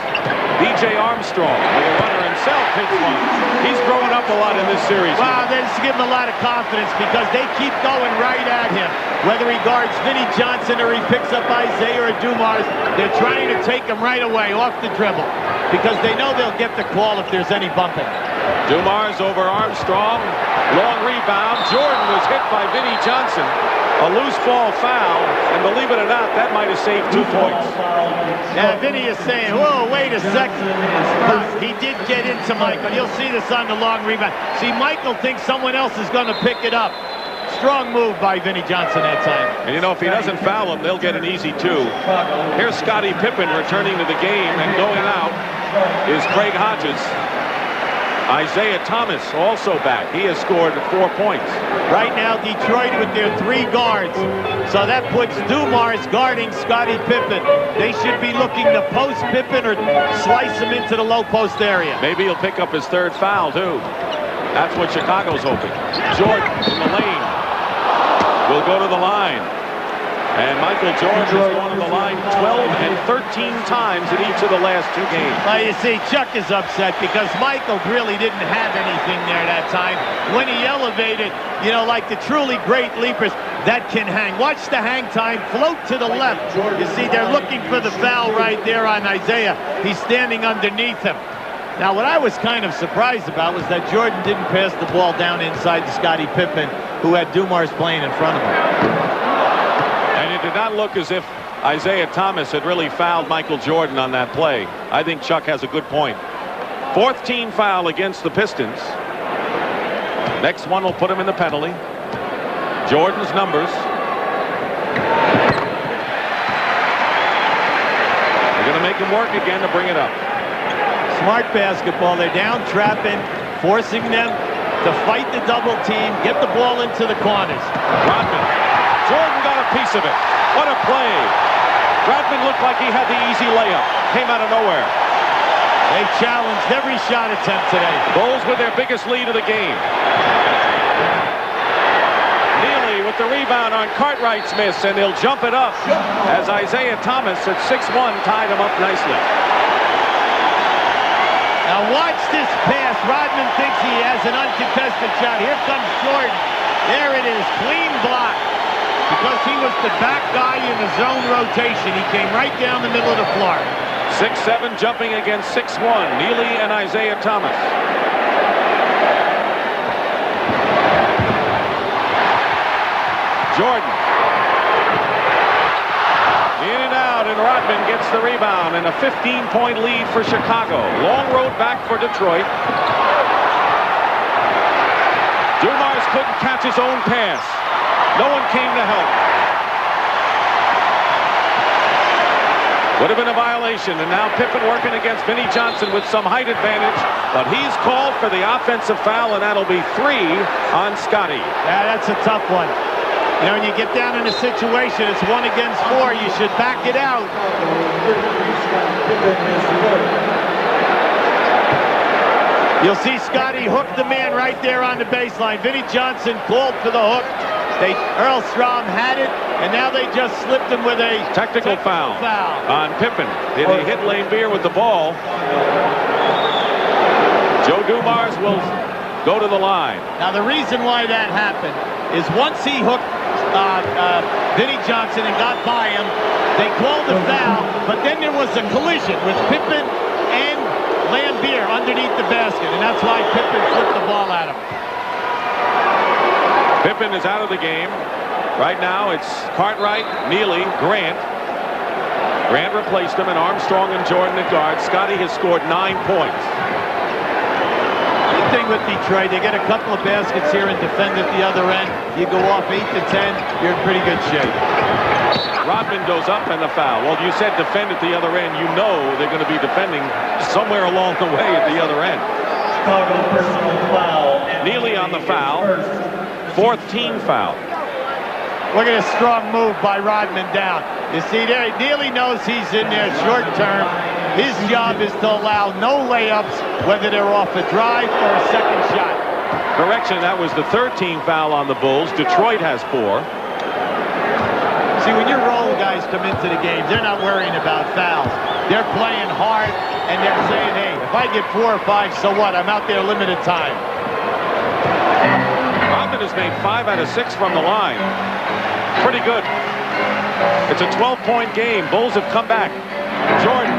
DJ Armstrong, with a runner himself, hits one. He's growing up a lot in this series. Wow, they just give him a lot of confidence because they keep going right at him. Whether he guards Vinnie Johnson or he picks up Isaiah or Dumars, they're trying to take him right away off the dribble because they know they'll get the call if there's any bumping. Dumars over Armstrong. Long rebound. Jordan was hit by Vinnie Johnson. A loose ball foul, and believe it or not, that might have saved 2 points. Now, Vinnie is saying, whoa, wait a second. But he did get into Michael. You'll see this on the long rebound. See, Michael thinks someone else is going to pick it up. Strong move by Vinnie Johnson that time. And you know, if he doesn't foul him, they'll get an easy 2. Here's Scottie Pippen returning to the game, and going out is Craig Hodges. Isaiah Thomas also back. He has scored 4 points. Right now, Detroit with their 3 guards. So that puts Dumars guarding Scottie Pippen. They should be looking to post Pippen or slice him into the low post area. Maybe he'll pick up his 3rd foul, too. That's what Chicago's hoping. Jordan in the lane will go to the line. And Michael Jordan has gone to the line 12 and 13 times in each of the last 2 games. Well, you see, Chuck is upset because Michael really didn't have anything there that time. When he elevated, you know, like the truly great leapers that can hang. Watch the hang time, float to the left. You see, they're looking for the foul right there on Isaiah. He's standing underneath him. Now, what I was kind of surprised about was that Jordan didn't pass the ball down inside to Scottie Pippen, who had Dumars playing in front of him. And it did not look as if Isaiah Thomas had really fouled Michael Jordan on that play. I think Chuck has a good point. Fourth team foul against the Pistons. Next one will put him in the penalty. Jordan's numbers. They're going to make him work again to bring it up. Smart basketball. They're down trapping, forcing them to fight the double team, get the ball into the corners. Rodman. Jordan got a piece of it. What a play. Rodman looked like he had the easy layup. Came out of nowhere. They challenged every shot attempt today. Bulls with their biggest lead of the game. Neely with the rebound on Cartwright's miss, and he'll jump it up as Isaiah Thomas at 6'1" tied him up nicely. Now watch this pass. Rodman thinks he has an uncontested shot. Here comes Jordan. There it is. Clean block. Because he was the back guy in the zone rotation. He came right down the middle of the floor. 6'7" jumping against 6'1", Neely and Isaiah Thomas. Jordan. In and out, and Rodman gets the rebound, and a 15-point lead for Chicago. Long road back for Detroit. Dumars couldn't catch his own pass. No one came to help. Would have been a violation, and now Pippen working against Vinnie Johnson with some height advantage, but he's called for the offensive foul, and that'll be 3 on Scotty. Yeah, that's a tough one. You know, when you get down in a situation, it's 1 against 4. You should back it out. You'll see Scotty hook the man right there on the baseline. Vinnie Johnson called for the hook. Earl Strom had it, and now they just slipped him with a technical foul on Pippen. He hit Laimbeer with the ball. Joe Dumars will go to the line. Now the reason why that happened is once he hooked Vinnie Johnson and got by him, they called the foul, but then there was a collision with Pippen and Laimbeer underneath the basket, and that's why Pippen flipped the ball at him. Pippen is out of the game. Right now it's Cartwright, Neely, Grant. Grant replaced him, and Armstrong and Jordan at guard. Scotty has scored 9 points. Big thing with Detroit, they get a couple of baskets here and defend at the other end. You go off 8 to 10, you're in pretty good shape. Rodman goes up and the foul. Well, you said defend at the other end. You know they're going to be defending somewhere along the way at the other end. Chicago personal foul. Neely on the foul. 4th team foul. Look at a strong move by Rodman down. You see there, Neely knows he's in there short term. His job is to allow no layups, whether they're off a drive or a second shot. Correction, that was the 3rd team foul on the Bulls. Detroit has 4. See, when your role guys come into the game, they're not worrying about fouls. They're playing hard, and they're saying, hey, if I get 4 or 5, so what? I'm out there limited time. Rodman has made 5 out of 6 from the line. Pretty good. It's a 12-point game. Bulls have come back. Jordan.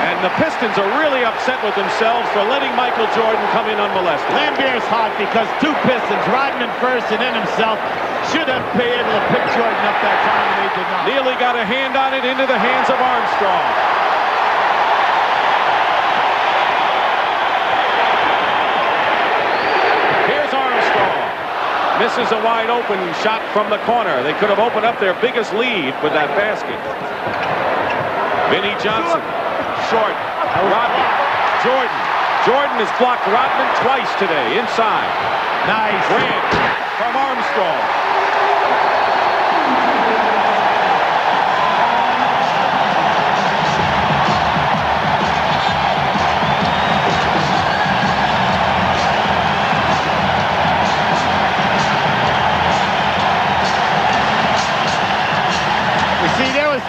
And the Pistons are really upset with themselves for letting Michael Jordan come in unmolested. Laimbeer's hot because 2 Pistons, Rodman first and then himself, should have been able to pick Jordan up that time, and they did not. Neely got a hand on it into the hands of Armstrong. Here's Armstrong. Misses a wide open shot from the corner. They could have opened up their biggest lead with that basket. Vinnie Johnson. Short. Rodman. Jordan. Jordan has blocked Rodman twice today. Inside. Nice. Grant from Armstrong.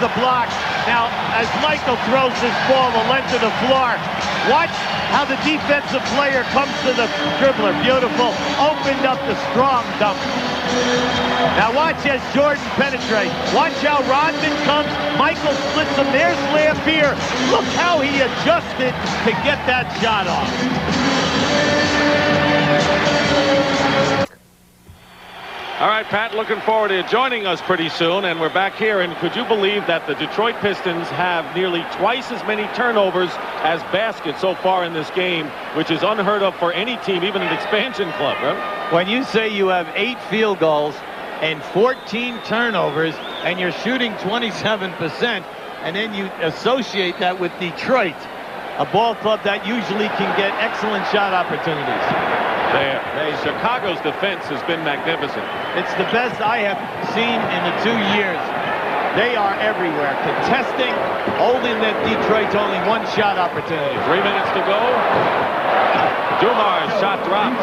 The block. Now, as Michael throws this ball the length of the floor, watch how the defensive player comes to the dribbler. Beautiful. Opened up the strong dump. Now watch as Jordan penetrates. Watch how Rodman comes. Michael splits him. There's Laimbeer. Look how he adjusted to get that shot off. All right, Pat, looking forward to joining us pretty soon, and we're back here. And could you believe that the Detroit Pistons have nearly twice as many turnovers as baskets so far in this game, which is unheard of for any team, even an expansion club, right? When you say you have 8 field goals and 14 turnovers, and you're shooting 27%, and then you associate that with Detroit, a ball club that usually can get excellent shot opportunities. Chicago's defense has been magnificent. It's the best I have seen in the 2 years. They are everywhere, contesting, holding that Detroit to only 1 shot opportunity. 3 minutes to go. Dumar's shot drops.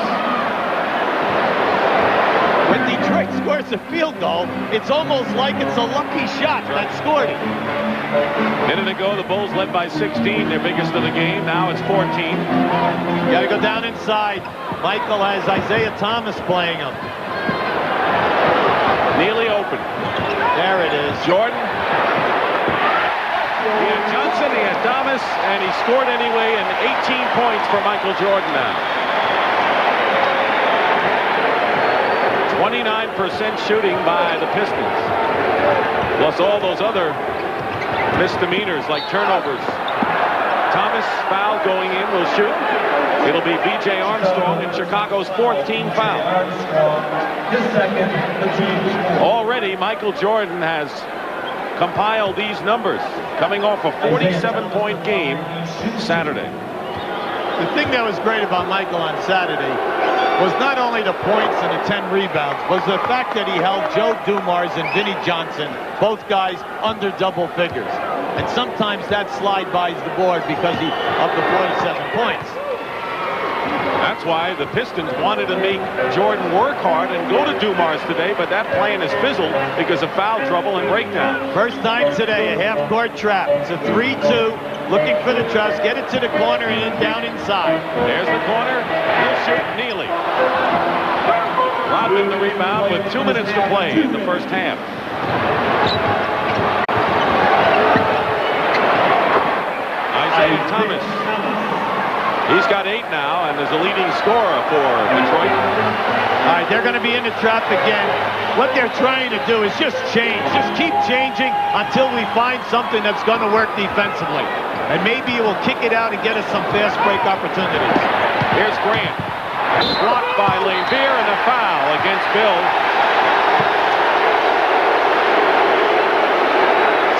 When Detroit scores a field goal, it's almost like it's a lucky shot that scored it. Minute ago, the Bulls led by 16, their biggest of the game. Now it's 14. Got to go down inside. Michael has Isaiah Thomas playing him. Neely open. There it is. Jordan. He had Johnson, he had Thomas, and he scored anyway, and 18 points for Michael Jordan now. 29% shooting by the Pistons. Plus all those other misdemeanors like turnovers. Thomas, foul going in, will shoot. It'll be B.J. Armstrong in Chicago's 4th team foul. Already, Michael Jordan has compiled these numbers, coming off a 47-point game Saturday. The thing that was great about Michael on Saturday was not only the points and the 10 rebounds, was the fact that he held Joe Dumars and Vinnie Johnson, both guys under double figures. And sometimes that slide buys the board because of the 47 points. That's why the Pistons wanted to make Jordan work hard and go to Dumars today, but that plan has fizzled because of foul trouble and breakdown. First time today, a half-court trap. It's a 3-2, looking for the trust, get it to the corner and then down inside. There's the corner. He'll shoot. Neely. Rodman the rebound with 2 minutes to play in the first half. Isaiah Thomas. He's got 8 now and is a leading scorer for Detroit. All right, they're going to be in the trap again. What they're trying to do is just change. Just keep changing until we find something that's going to work defensively. And maybe it will kick it out and get us some fast break opportunities. Here's Grant. Blocked by Lambeer and a foul against Bill.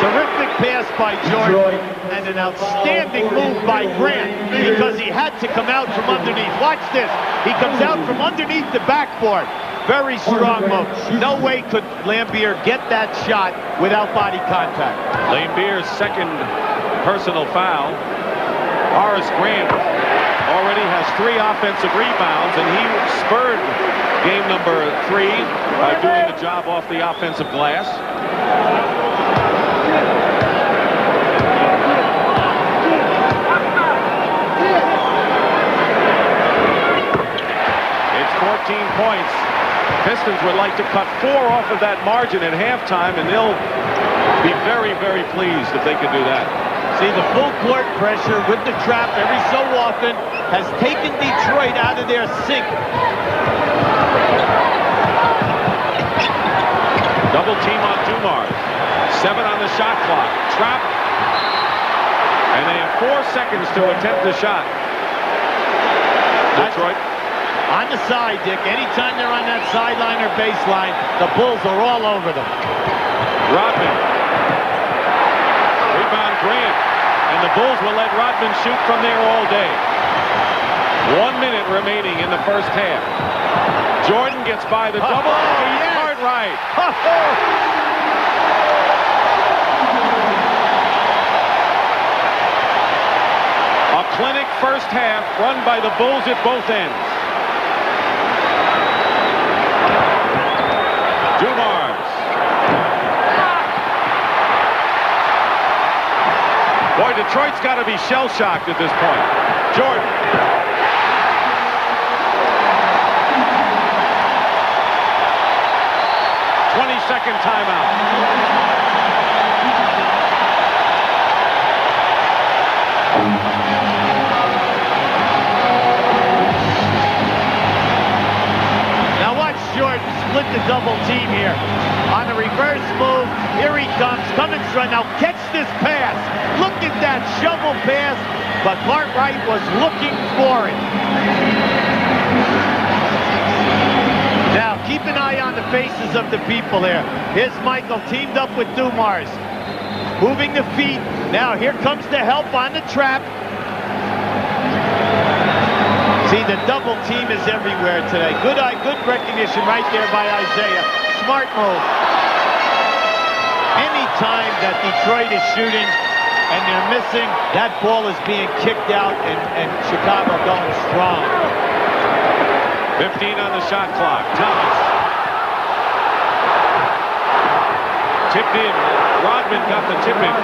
Terrific pass by Jordan and an outstanding move by Grant because he had to come out from underneath. Watch this. He comes out from underneath the backboard. Very strong move. No way could Lambeer get that shot without body contact. Lambeer's second personal foul. Horace Grant already has 3 offensive rebounds, and he spurred game number 3 by doing the job off the offensive glass. It's 14 points. Pistons would like to cut 4 off of that margin at halftime, and they'll be very, very pleased if they could do that. See, the full court pressure with the trap every so often has taken Detroit out of their sync. Double team on Dumars. 7 on the shot clock. Trap. And they have 4 seconds to attempt the shot. Detroit. On the side, Dick. Anytime they're on that sideline or baseline, the Bulls are all over them. Rodman. Rebound Grant. And the Bulls will let Rodman shoot from there all day. 1 minute remaining in the first half. Jordan gets by the double. Yes. Cartwright. A clinic first half run by the Bulls at both ends. Dumars. Boy, Detroit's got to be shell-shocked at this point. Jordan. 20-second timeout. Now watch Jordan split the double team here. On the reverse move, here he comes, coming straight. Now catch this pass. Look at that shovel pass, but Cartwright was looking for it. Now keep an eye on the faces of the people there. Here's Michael teamed up with Dumars. Moving the feet. Now here comes the help on the trap. See, the double team is everywhere today. Good recognition right there by Isaiah. Smart move. Anytime that Detroit is shooting and they're missing, that ball is being kicked out and Chicago going strong. 15 on the shot clock. Thomas. Tipped in. Rodman got the tip in.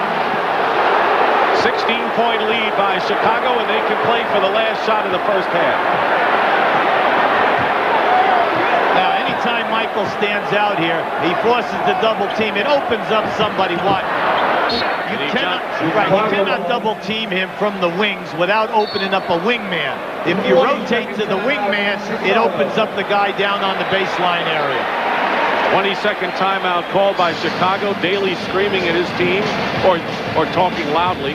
16-point lead by Chicago, and they can play for the last shot of the first half. Now, anytime Michael stands out here, he forces the double team. It opens up somebody. What? You cannot double team him from the wings without opening up a wingman. If you rotate to the wingman, it opens up the guy down on the baseline area. 22nd timeout called by Chicago. Daly screaming at his team or talking loudly.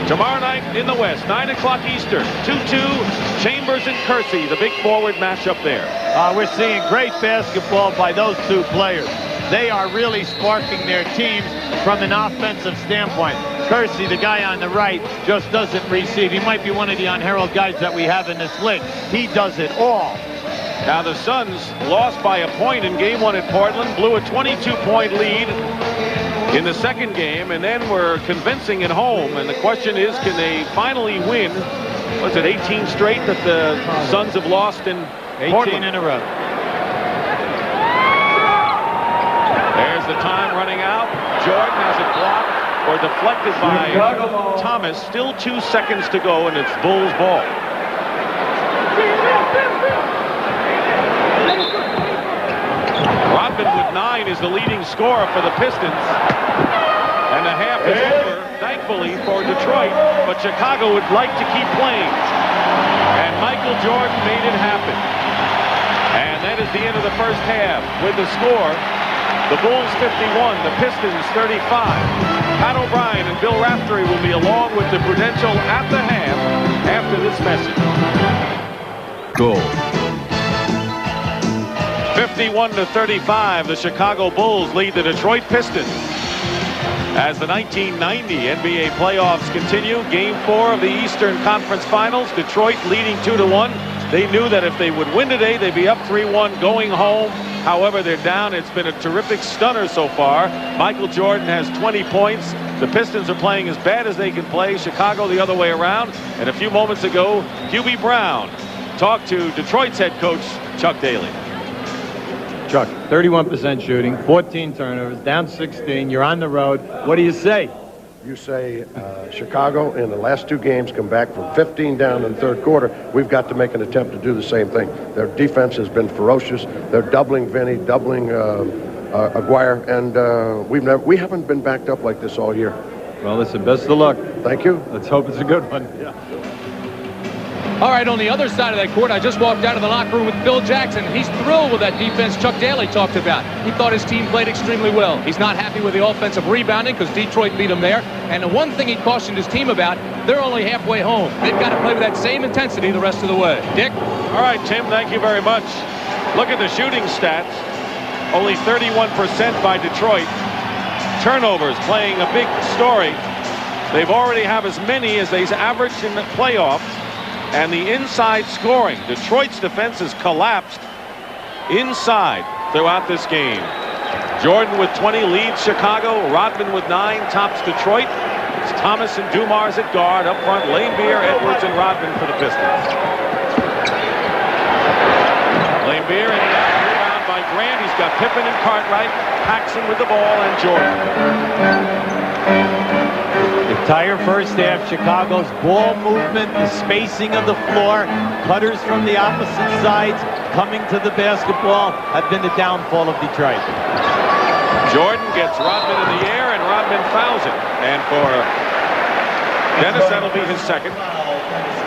Tomorrow night in the West, 9 o'clock Eastern, 2-2, Chambers and Kersey, the big forward matchup there. We're seeing great basketball by those two players. They are really sparking their teams from an offensive standpoint. Kersey, the guy on the right, just doesn't receive. He might be one of the unheralded guys that we have in this league. He does it all. Now the Suns lost by a point in game 1 at Portland, blew a 22-point lead in the second game, and then were convincing at home. And the question is, can they finally win? Was it 18 straight that the Suns have lost in 18 Portland? in a row. There's the time running out. Jordan has it blocked or deflected by Thomas. Still 2 seconds to go, and it's Bulls ball. Rodman with 9 is the leading scorer for the Pistons. And the half is over, thankfully, for Detroit. But Chicago would like to keep playing. And Michael Jordan made it happen. And that is the end of the first half with the score. The Bulls 51, the Pistons 35. Pat O'Brien and Bill Raftery will be along with the Prudential at the half after this message. Go. 51-35, the Chicago Bulls lead the Detroit Pistons. As the 1990 NBA playoffs continue, Game 4 of the Eastern Conference Finals, Detroit leading 2-1. They knew that if they would win today, they'd be up 3-1 going home. However, they're down. It's been a terrific stunner so far. Michael Jordan has 20 points. The Pistons are playing as bad as they can play. Chicago the other way around. And a few moments ago, Hubie Brown talked to Detroit's head coach, Chuck Daly. Chuck, 31% shooting, 14 turnovers, down 16. You're on the road. What do you say? You say Chicago in the last 2 games come back from 15 down in the third quarter. We've got to make an attempt to do the same thing. Their defense has been ferocious. They're doubling Vinny, doubling Aguirre, and we haven't been backed up like this all year. Well, listen, best of luck. Thank you. Let's hope it's a good one. Yeah. All right, on the other side of that court, I just walked out of the locker room with Phil Jackson. He's thrilled with that defense Chuck Daly talked about. He thought his team played extremely well. He's not happy with the offensive rebounding because Detroit beat him there. And the one thing he cautioned his team about, they're only halfway home. They've got to play with that same intensity the rest of the way. Dick? All right, Tim, thank you very much. Look at the shooting stats. Only 31% by Detroit. Turnovers playing a big story. They've already have as many as they've averaged in the playoffs. And the inside scoring. Detroit's defense has collapsed inside throughout this game. Jordan with 20 leads Chicago. Rodman with 9 tops Detroit. It's Thomas and Dumars at guard. Up front, Laimbeer, Edwards, and Rodman for the Pistons. Laimbeer and rebound by Grant. He's got Pippen and Cartwright. Paxson with the ball and Jordan. Entire first half, Chicago's ball movement, the spacing of the floor, cutters from the opposite sides coming to the basketball have been the downfall of Detroit. Jordan gets Rodman in the air, and Rodman fouls it. And for Dennis, that'll be his second.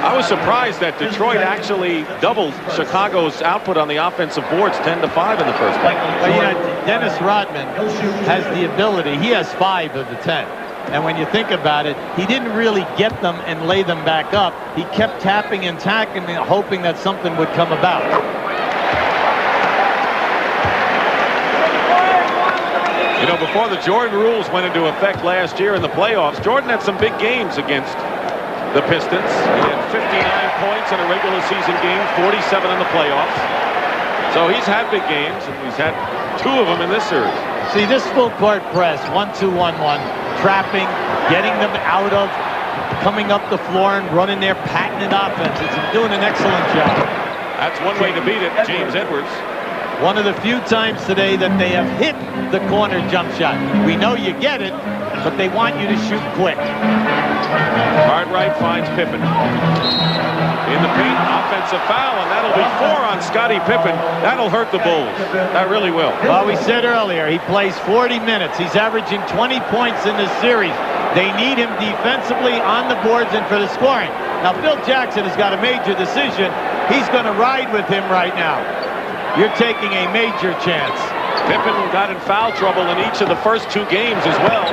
I was surprised that Detroit actually doubled Chicago's output on the offensive boards 10-5 in the first game. But you know, Dennis Rodman has the ability. He has 5 of the 10. And when you think about it, he didn't really get them and lay them back up. He kept tapping and tacking and hoping that something would come about. You know, before the Jordan rules went into effect last year in the playoffs, Jordan had some big games against the Pistons. He had 59 points in a regular season game, 47 in the playoffs. So he's had big games, and he's had 2 of them in this series. See, this full court press, 1-2-1-1, trapping, getting them out of, coming up the floor and running their patented offenses and doing an excellent job. That's one way to beat it, James Edwards. One of the few times today that they have hit the corner jump shot. We know you get it, but they want you to shoot quick. Cartwright finds Pippen. In the paint, offensive foul, and that'll be 4 on Scottie Pippen. That'll hurt the Bulls. That really will. Well, we said earlier, he plays 40 minutes. He's averaging 20 points in this series. They need him defensively on the boards and for the scoring. Now, Phil Jackson has got a major decision. He's going to ride with him right now. You're taking a major chance. Pippen got in foul trouble in each of the first 2 games as well.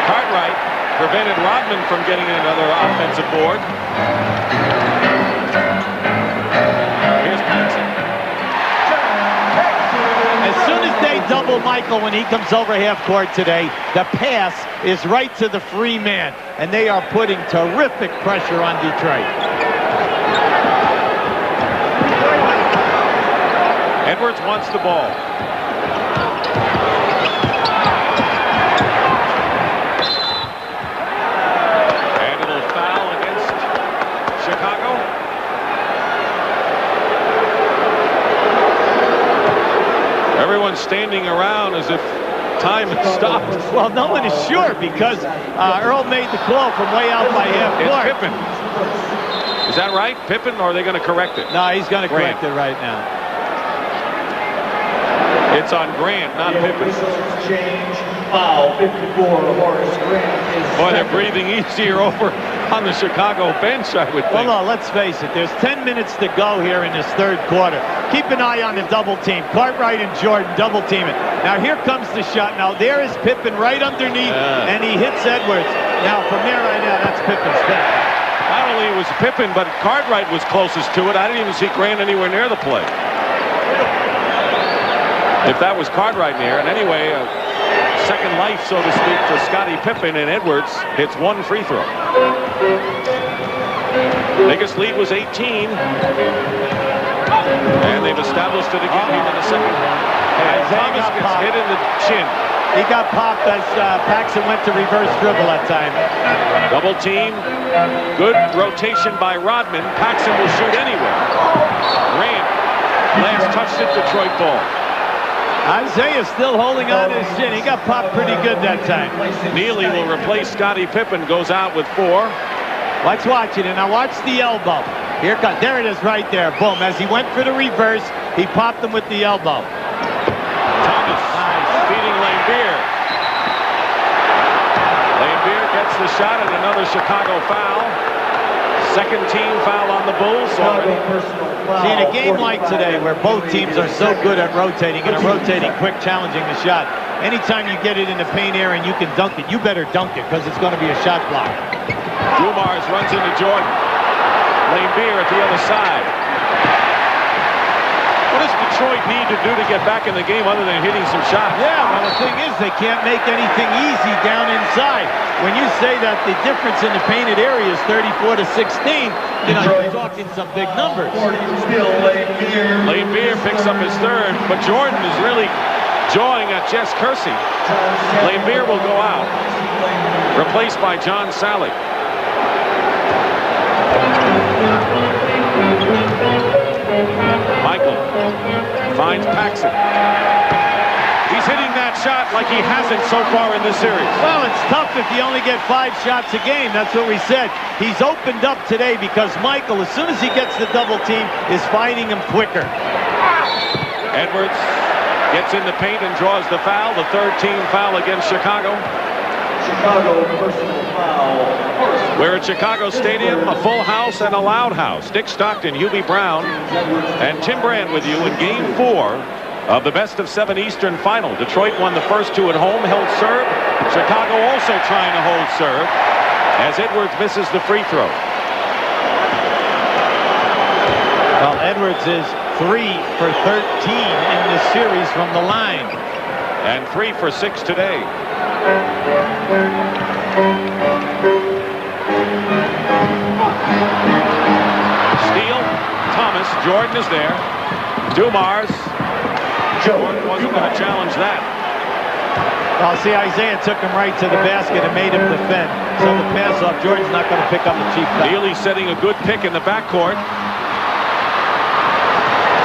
Cartwright prevented Rodman from getting another offensive board. Here's Paxson. As soon as they double Michael when he comes over half court today, the pass is right to the free man, and they are putting terrific pressure on Detroit. Edwards wants the ball. And a little foul against Chicago. Everyone's standing around as if time has stopped. Well, no one is sure because Earl made the call from way out by half court. It's Pippen. Is that right? Pippen, or are they going to correct it? No, he's going to correct it right now. It's on Grant, not Pippen. Change, foul, 54, Horace Grant. Boy, they're breathing easier over on the Chicago bench, I would think. Well, no, let's face it. There's 10 minutes to go here in this third quarter. Keep an eye on the double team. Cartwright and Jordan double team it. Now, here comes the shot. Now, there is Pippen right underneath, and he hits Edwards. Now, from there right now, that's Pippen's finish. Not only was Pippen, but Cartwright was closest to it. I didn't even see Grant anywhere near the play. If that was Cartwright near. And anyway, second life, so to speak, for Scottie Pippen, and Edwards hits 1 free throw. Biggest lead was 18. And they've established it again here in the second. And Thomas gets hit in the chin. He got popped as Paxson went to reverse dribble that time. Double team. Good rotation by Rodman. Paxson will shoot anyway. Grant last touched it, Detroit ball. Isaiah still holding on to his chin. He got popped pretty good that time. Neely will replace Scottie Pippen. Goes out with 4. Let's watch it. And now watch the elbow. Here comes. There it is right there. Boom. As he went for the reverse, he popped him with the elbow. Thomas feeding Lambeer. Lambeer gets the shot at another Chicago foul. Second team foul on the Bulls. See, in a game like today where both teams are so good at rotating and are rotating quick, challenging the shot, anytime you get it in the paint area and you can dunk it, you better dunk it because it's going to be a shot block. Dumars runs into Jordan. Lambeer at the other side. What does Detroit need to do to get back in the game other than hitting some shots? Yeah, well, the thing is they can't make anything easy down inside. When you say that the difference in the painted area is 34 to 16, you know, you're talking some big numbers. Lambeer picks up his third, but Jordan is really jawing at Jess Kersey. Lambeer will go out, replaced by John Sally. Michael finds Paxson. He's hitting that shot like he hasn't so far in this series. Well, it's tough if you only get 5 shots a game. That's what we said. He's opened up today because Michael, as soon as he gets the double team, is finding him quicker. Edwards gets in the paint and draws the foul. The third team foul against Chicago. Chicago personal foul. We're at Chicago Stadium, a full house and a loud house. Dick Stockton, Hubie Brown, and Tim Brandt with you in Game 4 of the best-of-7 Eastern Final. Detroit won the first two at home, held serve. Chicago also trying to hold serve as Edwards misses the free throw. Well, Edwards is 3 for 13 in this series from the line. And 3 for 6 today. Steal. Thomas. Jordan is there. Dumars. Jordan wasn't going to challenge that. Well, see, Isaiah took him right to the basket and made him defend. So the pass off, Jordan's not going to pick up the cheap foul. Neely setting a good pick in the backcourt.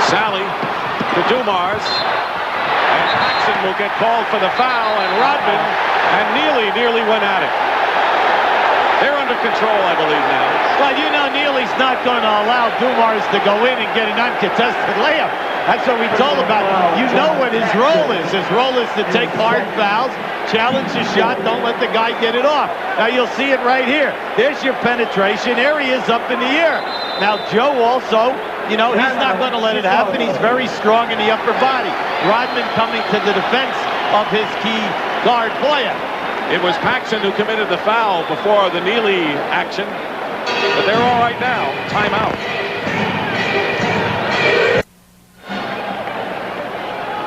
Sally to Dumars. And Paxson will get called for the foul, and Rodman and Neely nearly went at it. They're under control, I believe, now. Well, you know Neely's not going to allow Dumars to go in and get an uncontested layup. That's what we told about. You know what his role is. His role is to take hard fouls, challenge the shot, don't let the guy get it off. Now you'll see it right here. There's your penetration. There he is up in the air. Now Joe also, you know, he's not going to let it happen. He's very strong in the upper body. Rodman coming to the defense of his key guard player. It was Paxson who committed the foul before the Neely action. But they're all right now. Timeout.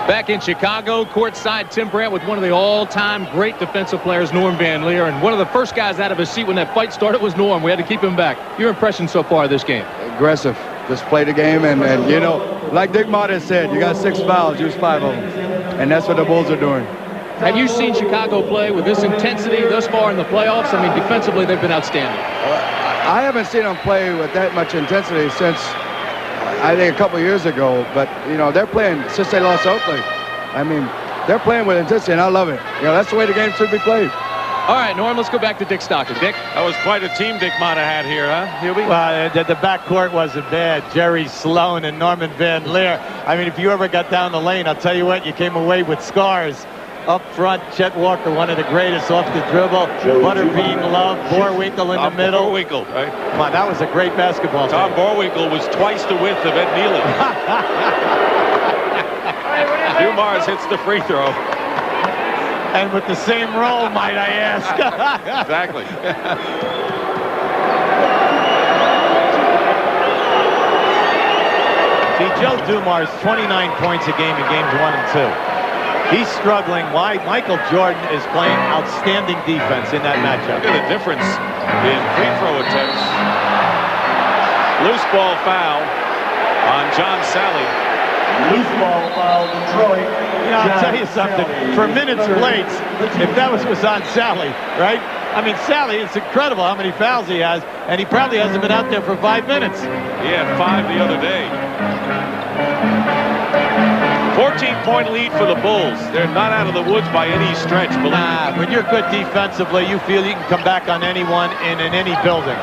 Back in Chicago, courtside, Tim Brandt with one of the all-time great defensive players, Norm Van Leer. And one of the first guys out of his seat when that fight started was Norm. We had to keep him back. Your impression so far of this game? Aggressive. Just play the game. And you know, like Dick Martin said, you got 6 fouls, use 5 of them. And that's what the Bulls are doing. Have you seen Chicago play with this intensity thus far in the playoffs? I mean, defensively, they've been outstanding. I haven't seen them play with that much intensity since, I think, a couple years ago. But, you know, they're playing since they lost Oakley. I mean, they're playing with intensity, and I love it. You know, that's the way the game should be played. All right, Norm, let's go back to Dick Stockton. Dick? That was quite a team Dick might have had here, huh, Hubie? Well, the backcourt wasn't bad. Jerry Sloan and Norman Van Leer. I mean, if you ever got down the lane, I'll tell you what, you came away with scars. Up front, Chet Walker, one of the greatest off the dribble. Butterbean Love, Boerwinkle in the middle. Boerwinkle, right? Come on, that was a great basketball Tom game. Boerwinkle was twice the width of Ed Neely. Dumars hits the free throw. And with the same role, might I ask. Exactly. See, Joe Dumars, 29 points a game in games 1 and 2. He's struggling. Why? Michael Jordan is playing outstanding defense in that matchup. Look at the difference in free throw attempts. Loose ball foul on John Sally. Loose ball foul, Detroit. You know, I'll tell you something. For minutes played, if that was on Sally, right? I mean, Sally, it's incredible how many fouls he has, and he probably hasn't been out there for 5 minutes. He had 5 the other day. 14-point lead for the Bulls. They're not out of the woods by any stretch. Nah, when you're good defensively, you feel you can come back on anyone in any building.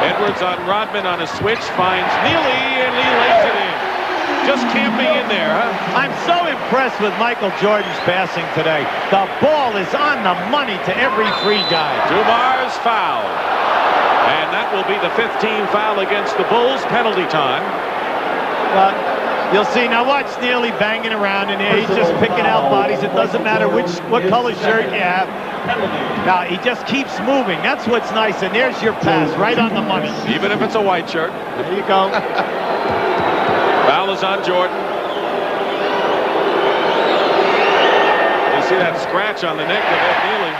Edwards on Rodman on a switch, finds Neely, and Lee lays it in. Just camping in there, huh? I'm so impressed with Michael Jordan's passing today. The ball is on the money to every free guy. Dumars foul. And that will be the 15th foul against the Bulls. Penalty time. You'll see, now watch Neely banging around in there. He's just picking out bodies. It doesn't matter what color shirt you have. Now, he just keeps moving. That's what's nice. And there's your pass, right on the money. Even if it's a white shirt. There you go. Foul is on Jordan. You see that scratch on the neck of Ed Neely.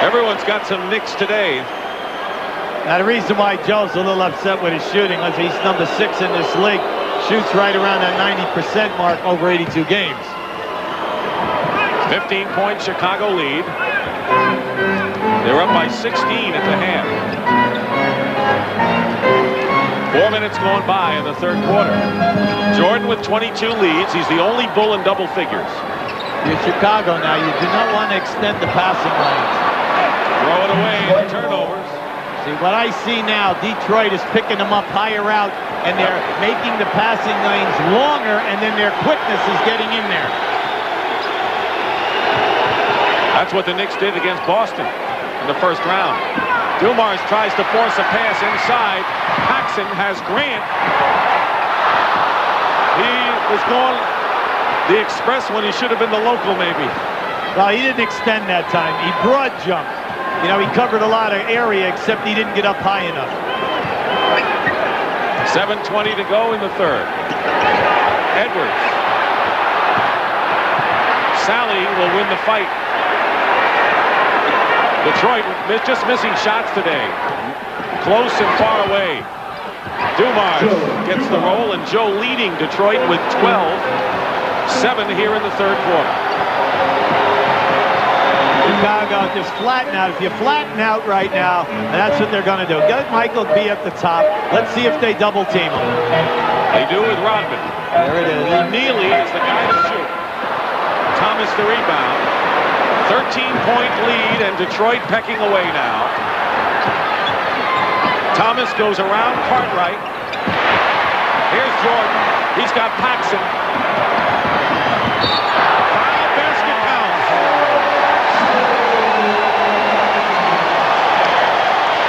Everyone's got some nicks today. Now, the reason why Joe's a little upset with his shooting is he's number 6 in this league. Shoots right around that 90% mark over 82 games. 15-point Chicago lead. They're up by 16 at the half. 4 minutes going by in the third quarter. Jordan with 22 leads. He's the only Bull in double figures. You're Chicago now. You do not want to extend the passing lanes. Throw it away in turnovers. See, what I see now, Detroit is picking them up higher out, and they're making the passing lanes longer, and then their quickness is getting in there. That's what the Knicks did against Boston in the first round. Dumars tries to force a pass inside. Paxson has Grant. He was going the express when he should have been the local, maybe. Well, he didn't extend that time. He broad jumped. You know, he covered a lot of area, except he didn't get up high enough. 7:20 to go in the third. Edwards. Sally will win the fight. Detroit just missing shots today. Close and far away. Dumars gets the roll, and Joe leading Detroit with 12-7 here in the third quarter. Chicago just flatten out. If you flatten out right now, that's what they're going to do. Get Michael B at the top. Let's see if they double team him. They do with Rodman. There it is. Neely is the guy to shoot. Thomas the rebound. 13-point lead, and Detroit pecking away now. Thomas goes around Cartwright. Here's Jordan. He's got Paxson. Final basket counts.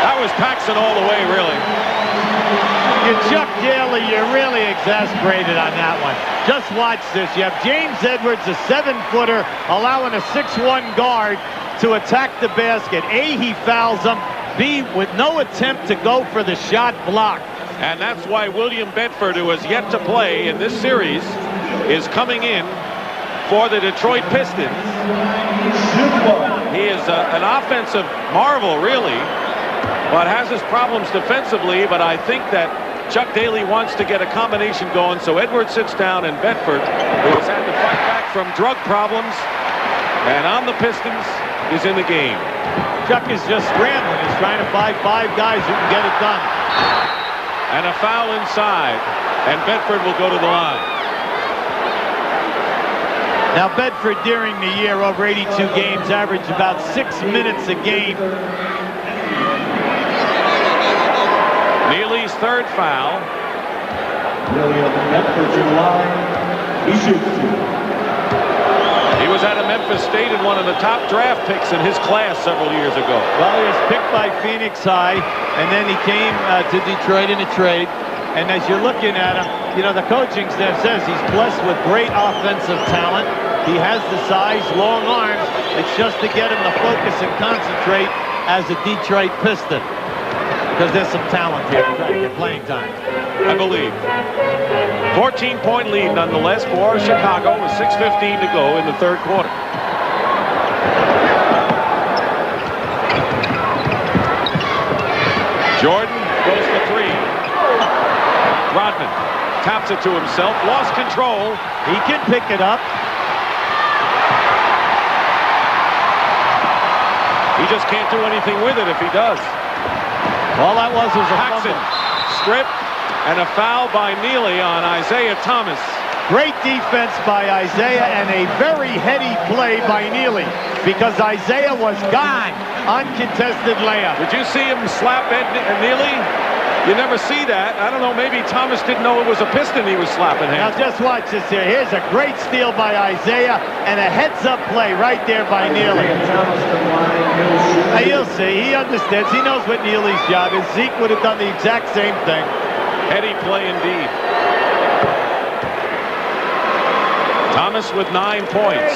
That was Paxson all the way, really. Chuck Daly, you're really exasperated on that one. Just watch this. You have James Edwards, a 7-footer, allowing a 6'1" guard to attack the basket. A, he fouls him. B, with no attempt to go for the shot blocked. And that's why William Bedford, who has yet to play in this series, is coming in for the Detroit Pistons. He is an offensive marvel, really, but has his problems defensively. But I think that Chuck Daly wants to get a combination going, so Edwards sits down, and Bedford, who has had to fight back from drug problems and on the Pistons, is in the game. Chuck is just scrambling. He's trying to find 5 guys who can get it done. And a foul inside, and Bedford will go to the line. Now Bedford during the year, over 82 games, averaged about 6 minutes a game. Neely's third foul. William Bedford to the line. He shoots 2. He was out of Memphis State and one of the top draft picks in his class several years ago. Well, he was picked by Phoenix High, and then he came to Detroit in a trade. And as you're looking at him, you know, the coaching staff says he's blessed with great offensive talent. He has the size, long arms. It's just to get him to focus and concentrate as a Detroit Piston. Because there's some talent here trying to get playing time. I believe. 14-point lead nonetheless for Chicago with 6:15 to go in the third quarter. Jordan goes for 3. Rodman taps it to himself, lost control. He can pick it up. He just can't do anything with it if he does. All that was a Paxson strip, and a foul by Neely on Isaiah Thomas. Great defense by Isaiah, and a very heady play by Neely, because Isaiah was gone. Uncontested layup. Did you see him slap Neely? You never see that. I don't know, maybe Thomas didn't know it was a Piston he was slapping him. Now just watch this here. Here's a great steal by Isaiah, and a heads-up play right there by Neely. Now you'll see, he understands. He knows what Neely's job is. Zeke would have done the exact same thing. Heady play indeed. Thomas with 9 points.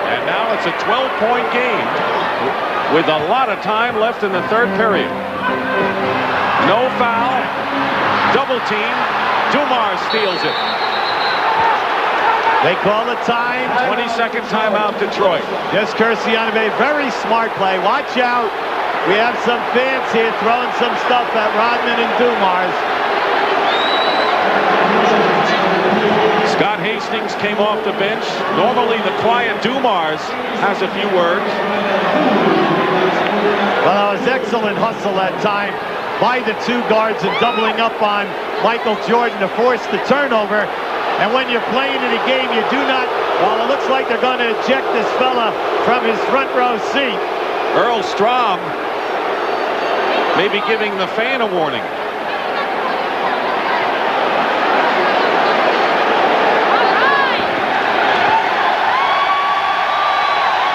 And now it's a 12-point game with a lot of time left in the third period. No foul. Double team. Dumars steals it. They call a time. 22nd timeout, Detroit. Just Kirsianovic, very smart play. Watch out. We have some fans here throwing some stuff at Rodman and Dumars. Scott Hastings came off the bench. Normally the quiet Dumars has a few words. Well, that was excellent hustle that time by the 2 guards and doubling up on Michael Jordan to force the turnover. And when you're playing in a game, you do not, well, it looks like they're going to eject this fella from his front row seat. Earl Strom may be giving the fan a warning.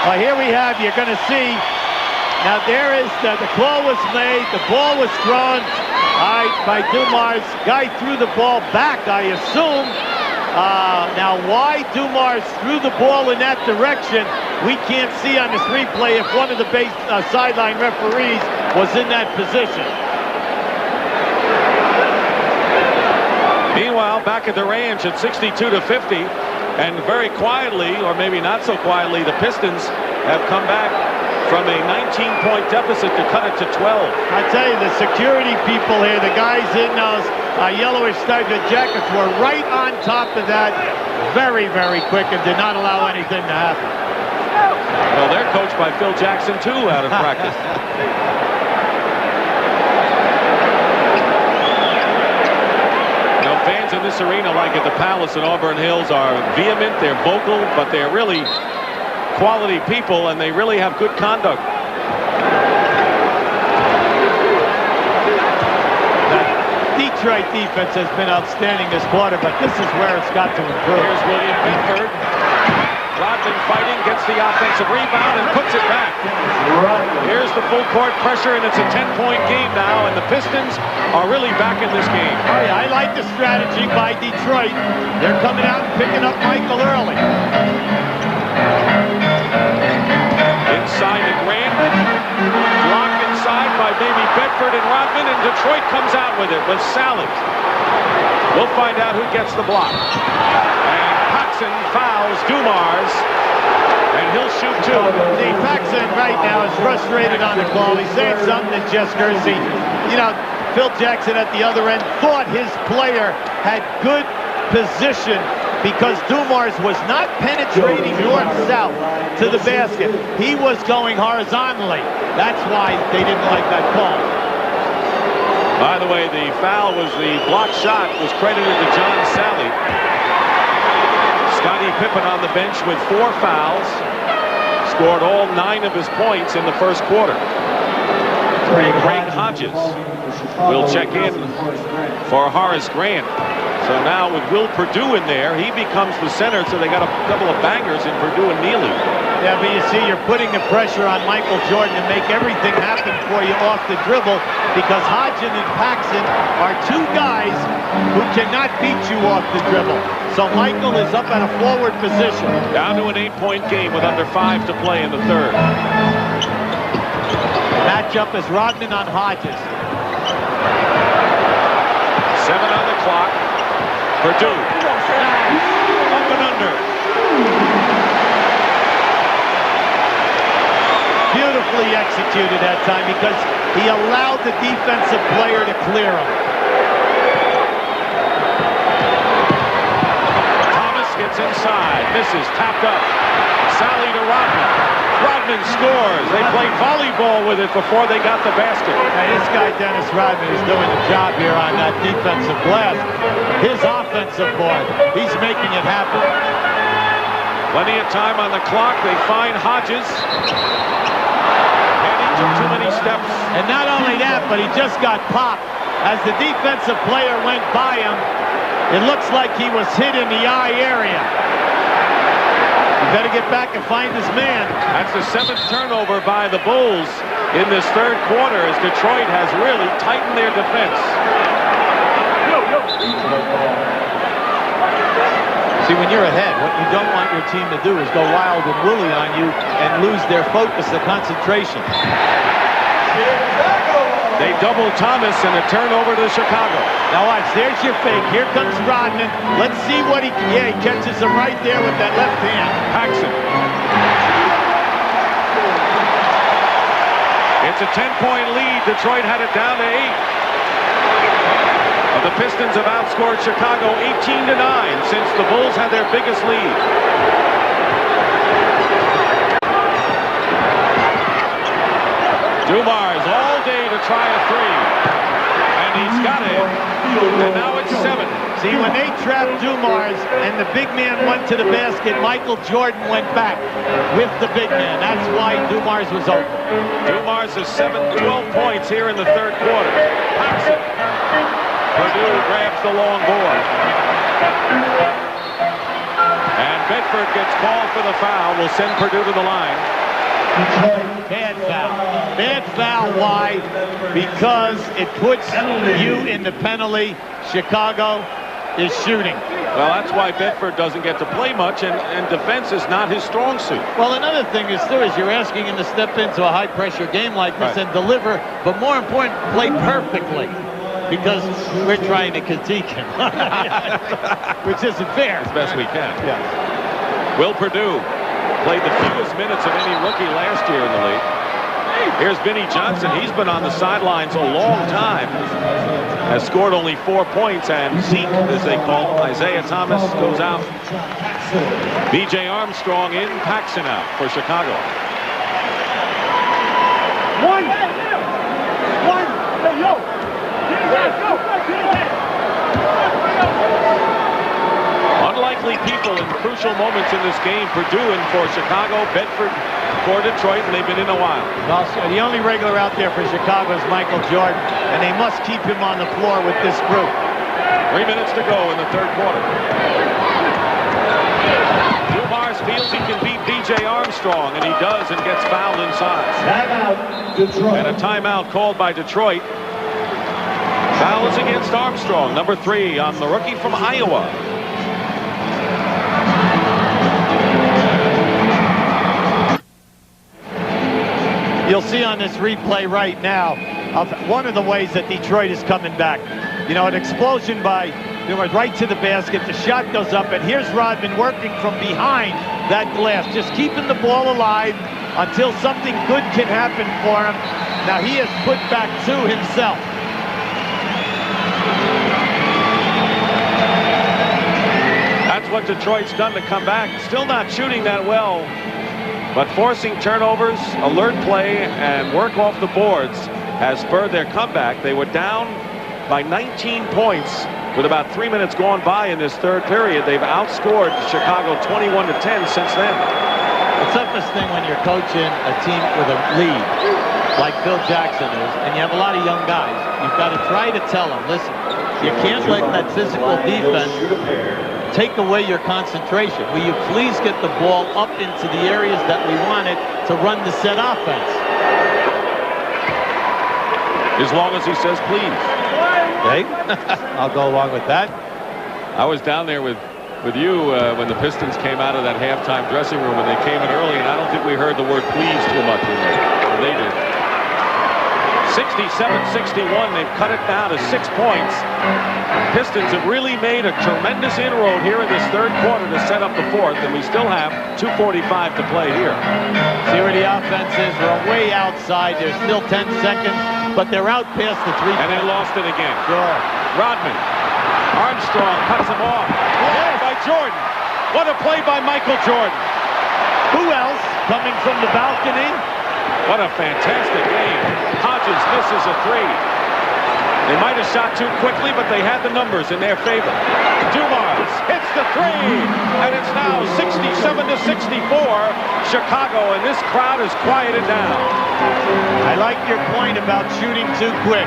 Well, here we have, you're going to see, now there is, the call was made, the ball was thrown by Dumars. Guy threw the ball back, I assume. Now, why Dumars threw the ball in that direction, we can't see on this replay if one of the sideline referees was in that position. Meanwhile, back at the range at 62-50, and very quietly, or maybe not so quietly, the Pistons have come back from a 19-point deficit to cut it to 12. I tell you, the security people here, the guys in those yellowish striped jackets were right on top of that very, very quick and did not allow anything to happen. Well, they're coached by Phil Jackson, too, out of practice. Now, fans in this arena, like at the Palace in Auburn Hills, are vehement, they're vocal, but they're really quality people, and they really have good conduct. That Detroit defense has been outstanding this quarter, but this is where it's got to improve. Here's William Bedford. Rodman fighting, gets the offensive rebound and puts it back. Here's the full court pressure, and it's a 10-point game now, and the Pistons are really back in this game. Oh, yeah, I like the strategy by Detroit. They're coming out and picking up Michael early. Inside to Grant. Blocked inside by maybe Bedford and Rodman, and Detroit comes out with it with Salad. We'll find out who gets the block. And Paxson fouls Dumars, and he'll shoot two. See, Paxson right now is frustrated on the call. He's saying something to Jess Kersey. You know, Phil Jackson at the other end thought his player had good position because Dumars was not penetrating north-south to the basket. He was going horizontally. That's why they didn't like that call. By the way, the foul was the block shot was credited to John Sally. Scottie Pippen on the bench with 4 fouls. Scored all 9 of his points in the first quarter. Greg Hodges will check in for Horace Grant. So now with Will Perdue in there, he becomes the center, so they got a couple of bangers in Perdue and Neely. Yeah, but you see, you're putting the pressure on Michael Jordan to make everything happen for you off the dribble because Hodgson and Paxson are 2 guys who cannot beat you off the dribble. So Michael is up at a forward position. Down to an 8-point game with under 5 to play in the third. Matchup is Rodman on Hodges. 7 on the clock. Perdue. Up and under. Beautifully executed that time because he allowed the defensive player to clear him. Thomas gets inside. Misses. Tapped up. Sally to Rodman. Rodman scores. They played volleyball with it before they got the basket. Hey, this guy, Dennis Rodman, is doing the job here on that defensive glass. His offensive board, he's making it happen. Plenty of time on the clock. They find Hodges. And he took too many steps. And not only that, but he just got popped. As the defensive player went by him, it looks like he was hit in the eye area. You better get back and find this man. That's the 7th turnover by the Bulls in this third quarter as Detroit has really tightened their defense. See, when you're ahead, what you don't want your team to do is go wild and woolly on you and lose their focus, their concentration. They double Thomas and a turnover to Chicago. Now watch, there's your fake. Here comes Rodman. Let's see what he can. Yeah, he catches him right there with that left hand. Paxson. It's a 10-point lead. Detroit had it down to 8. But the Pistons have outscored Chicago 18-9 since the Bulls had their biggest lead. Dumars all day to try a 3. And he's got it. And now it's 7. See, when they trapped Dumars and the big man went to the basket, Michael Jordan went back with the big man. That's why Dumars was open. Dumars has 12 points here in the third quarter. Paxson. Perdue grabs the long board. And Bedford gets called for the foul. Will send Purdue to the line. Bad foul. Bad foul. Why? Because it puts you in the penalty. Chicago is shooting. Well, that's why Bedford doesn't get to play much, and defense is not his strong suit. Well, another thing is, too, is you're asking him to step into a high-pressure game like this and deliver, but more important, play perfectly. Because we're trying to critique him, which isn't fair. As best we can. Yes. Will Purdue played the fewest minutes of any rookie last year in the league. Here's Vinnie Johnson. He's been on the sidelines a long time. Has scored only 4 points, and Zeke, as they call him, Isaiah Thomas, goes out. B.J. Armstrong in, Paxson out for Chicago. Unlikely people in crucial moments in this game. Purdue in for Chicago, Bedford for Detroit, and they've been in a while. Well, the only regular out there for Chicago is Michael Jordan, and they must keep him on the floor with this group. 3 minutes to go in the third quarter. Dumars feels he can beat B.J. Armstrong, and he does, and gets fouled inside. Timeout, Detroit. And a timeout called by Detroit. Foul is against Armstrong, number 3 on the rookie from Iowa. You'll see on this replay right now of one of the ways that Detroit is coming back. You know, an explosion by Dumars right to the basket. The shot goes up, and here's Rodman working from behind that glass, just keeping the ball alive until something good can happen for him. Now he has put back 2 himself. That's what Detroit's done to come back. Still not shooting that well, but forcing turnovers, alert play, and work off the boards has spurred their comeback. They were down by 19 points with about 3 minutes gone by in this third period. They've outscored Chicago 21-10 since then. The toughest thing when you're coaching a team with a lead, like Phil Jackson is, and you have a lot of young guys, you've got to try to tell them, listen, you can't let that physical defense take away your concentration. Will you please get the ball up into the areas that we want it to run the set offense? As long as he says please. Okay, I'll go along with that. I was down there with you when the Pistons came out of that halftime dressing room, and they came in early, and I don't think we heard the word please too much in there. They did. 67-61, they've cut it down to 6 points. Pistons have really made a tremendous inroad here in this third quarter to set up the fourth, and we still have 2:45 to play here. See where the offense is. They're way outside. There's still 10 seconds, but they're out past the 3. And they lost it again. Sure. Rodman. Armstrong cuts him off. Yes. By Jordan. What a play by Michael Jordan. Who else coming from the balcony? What a fantastic game. Hodges misses a 3. They might have shot too quickly, but they had the numbers in their favor. Dumars hits the 3, and it's now 67-64 Chicago, and this crowd is quieted down. I like your point about shooting too quick.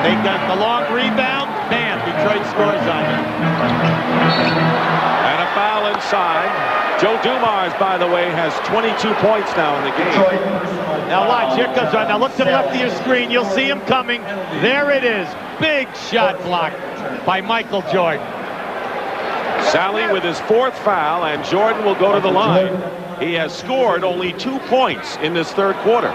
They got the long rebound. Bam, Detroit scores on it. And a foul inside. Joe Dumars, by the way, has 22 points now in the game. Now watch, here comes on. Now look to the left of your screen. You'll see him coming. There it is. Big shot blocked by Michael Jordan. Sally with his 4th foul, and Jordan will go to the line. He has scored only 2 points in this third quarter.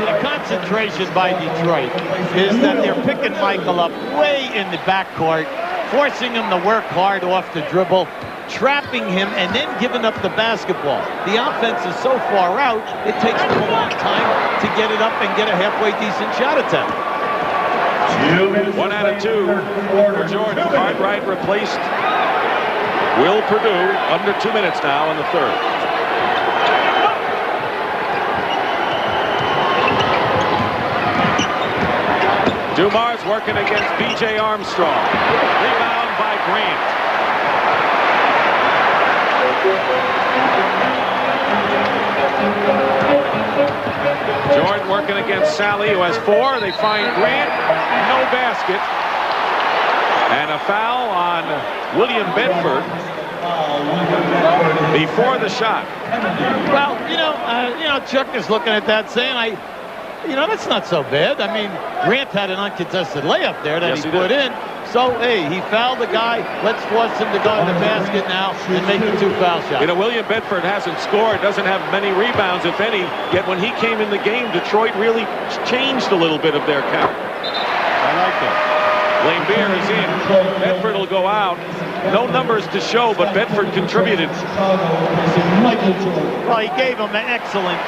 The concentration by Detroit is that they're picking Michael up way in the backcourt, forcing him to work hard off the dribble, trapping him, and then giving up the basketball. The offense is so far out, it takes them a long time to get it up and get a halfway decent shot attempt. 1 out of 2 for Jordan. Cartwright replaced Will Purdue. Under 2 minutes now in the third. Dumars working against B.J. Armstrong. Rebound by Grant. Jordan working against Sally, who has 4. They find Grant. No basket. And a foul on William Bedford before the shot. Well, you know, Chuck is looking at that saying, that's not so bad. I mean, Grant had an uncontested layup there that he put in. So, hey, he fouled the guy. Let's force him to go to the basket now and make the 2 foul shots. You know, William Bedford hasn't scored, doesn't have many rebounds, if any. Yet when he came in the game, Detroit really changed a little bit of their count. I like that. Lambier is in. Bedford will go out. No numbers to show, but Bedford contributed. Well, he gave him an excellent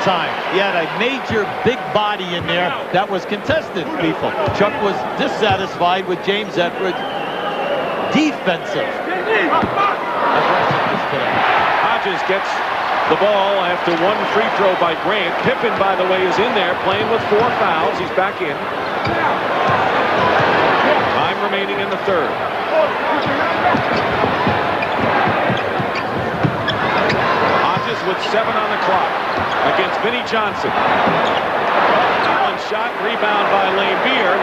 time. He had a major big body in there that was contested, people. Chuck was dissatisfied with James Edwards' defensive. Hodges gets the ball after 1 free throw by Grant. Pippen, by the way, is in there playing with 4 fouls. He's back in. Time remaining in the third. Hodges with 7 on the clock against Vinnie Johnson. One shot, rebound by Lambier.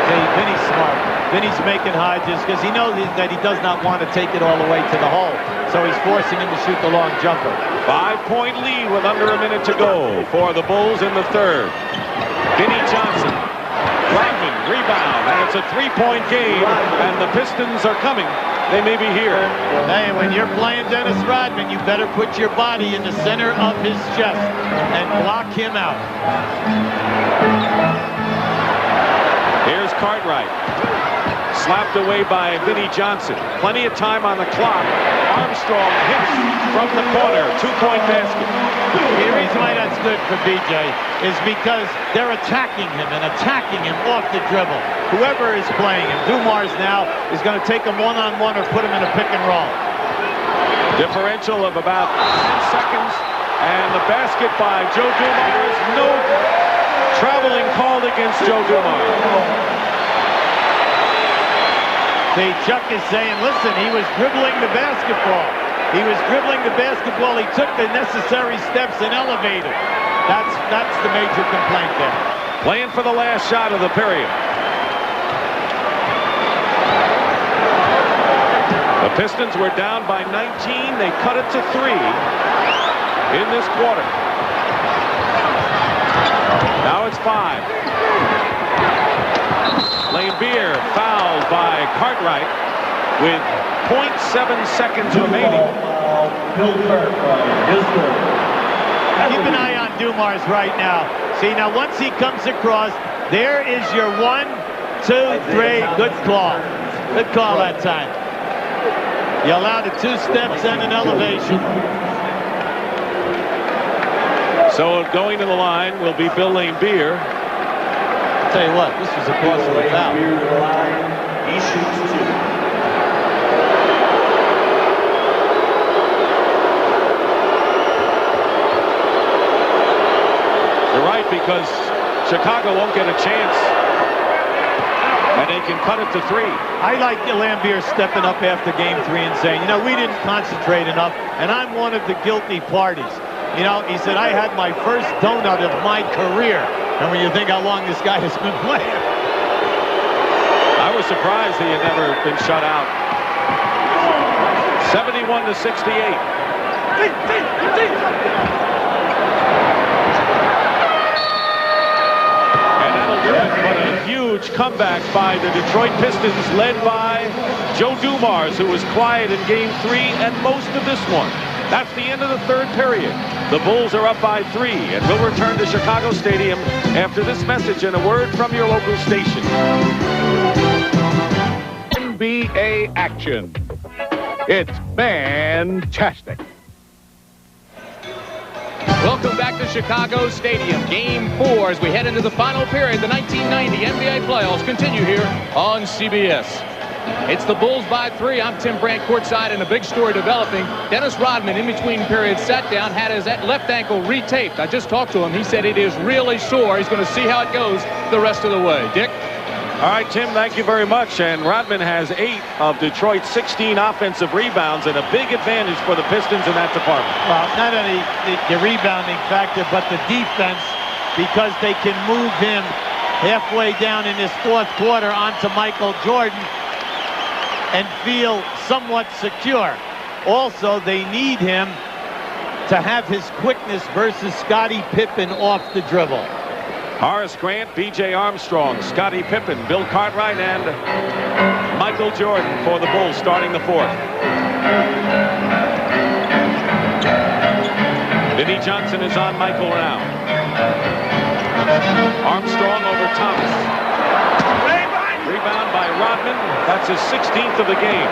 Hey, Vinny's smart. Vinny's making Hodges because he knows that he does not want to take it all the way to the hole. So he's forcing him to shoot the long jumper. 5-point lead with under a minute to go for the Bulls in the third. Vinnie Johnson. Rodman, rebound, and it's a 3-point game, and the Pistons are coming. They may be here. Hey, when you're playing Dennis Rodman, you better put your body in the center of his chest and block him out. Here's Cartwright. Slapped away by Vinnie Johnson. Plenty of time on the clock. Armstrong hits from the corner. 2-point basket. The reason why that's good for BJ is because they're attacking him off the dribble. Whoever is playing him, Dumars now is going to take him one-on-one or put him in a pick and roll. Differential of about 10 seconds. And the basket by Joe Dumars. No traveling called against Joe Dumars. See, Chuck is saying, listen, he was dribbling the basketball. He was dribbling the basketball. He took the necessary steps and elevated. That's the major complaint there. Playing for the last shot of the period. The Pistons were down by 19. They cut it to 3 in this quarter. Now it's 5. Lambier fouled by Cartwright with 0.7 seconds remaining. Keep an eye on Dumars right now. See, now once he comes across, there is your 1, 2, 3. Good call. Good call that time. You allowed the 2 steps and an elevation. So going to the line will be Bill Lambier. I'll tell you what, this was a costly foul. He shoots 2. You're right, because Chicago won't get a chance. And they can cut it to 3. I like Lambier stepping up after game 3 and saying, you know, we didn't concentrate enough, and I'm one of the guilty parties. You know, he said, I had my first donut of my career. And when you think how long this guy has been playing. I was surprised he had never been shut out. 71-68. And that'll do it. But a huge comeback by the Detroit Pistons, led by Joe Dumars, who was quiet in game 3 and most of this one. That's the end of the third period. The Bulls are up by 3 and will return to Chicago Stadium after this message and a word from your local station. NBA action. It's fantastic. Welcome back to Chicago Stadium. Game 4 as we head into the final period. The 1990 NBA playoffs continue here on CBS. It's the Bulls by 3. I'm Tim Brandt courtside, and a big story developing. Dennis Rodman, in between periods, sat down, had his left ankle retaped. I just talked to him. He said it is really sore. He's going to see how it goes the rest of the way. Dick? All right, Tim, thank you very much. And Rodman has 8 of Detroit's 16 offensive rebounds, and a big advantage for the Pistons in that department. Well, not only the rebounding factor, but the defense, because they can move him halfway down in this fourth quarter onto Michael Jordan and feel somewhat secure. Also, they need him to have his quickness versus Scottie Pippen off the dribble. Horace Grant, B.J. Armstrong, Scottie Pippen, Bill Cartwright, and Michael Jordan for the Bulls starting the fourth. Vinnie Johnson is on Michael now. Armstrong over Thomas. Rebound by Rodman. That's his 16th of the game.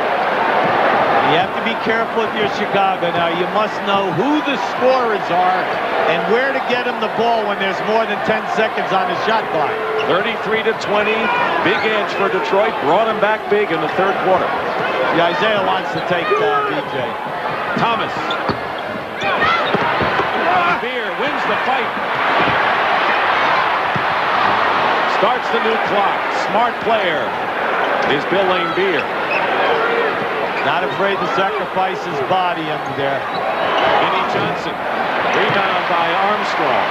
You have to be careful if you're Chicago. Now, you must know who the scorers are and where to get them the ball when there's more than 10 seconds on the shot clock. 33-20. Big edge for Detroit. Brought him back big in the third quarter. Yeah, Isaiah wants to take B.J. Thomas. Beer wins the fight. Starts the new clock. Smart player is Bill Laimbeer. Not afraid to sacrifice his body under there. Vinnie Johnson. Rebound by Armstrong.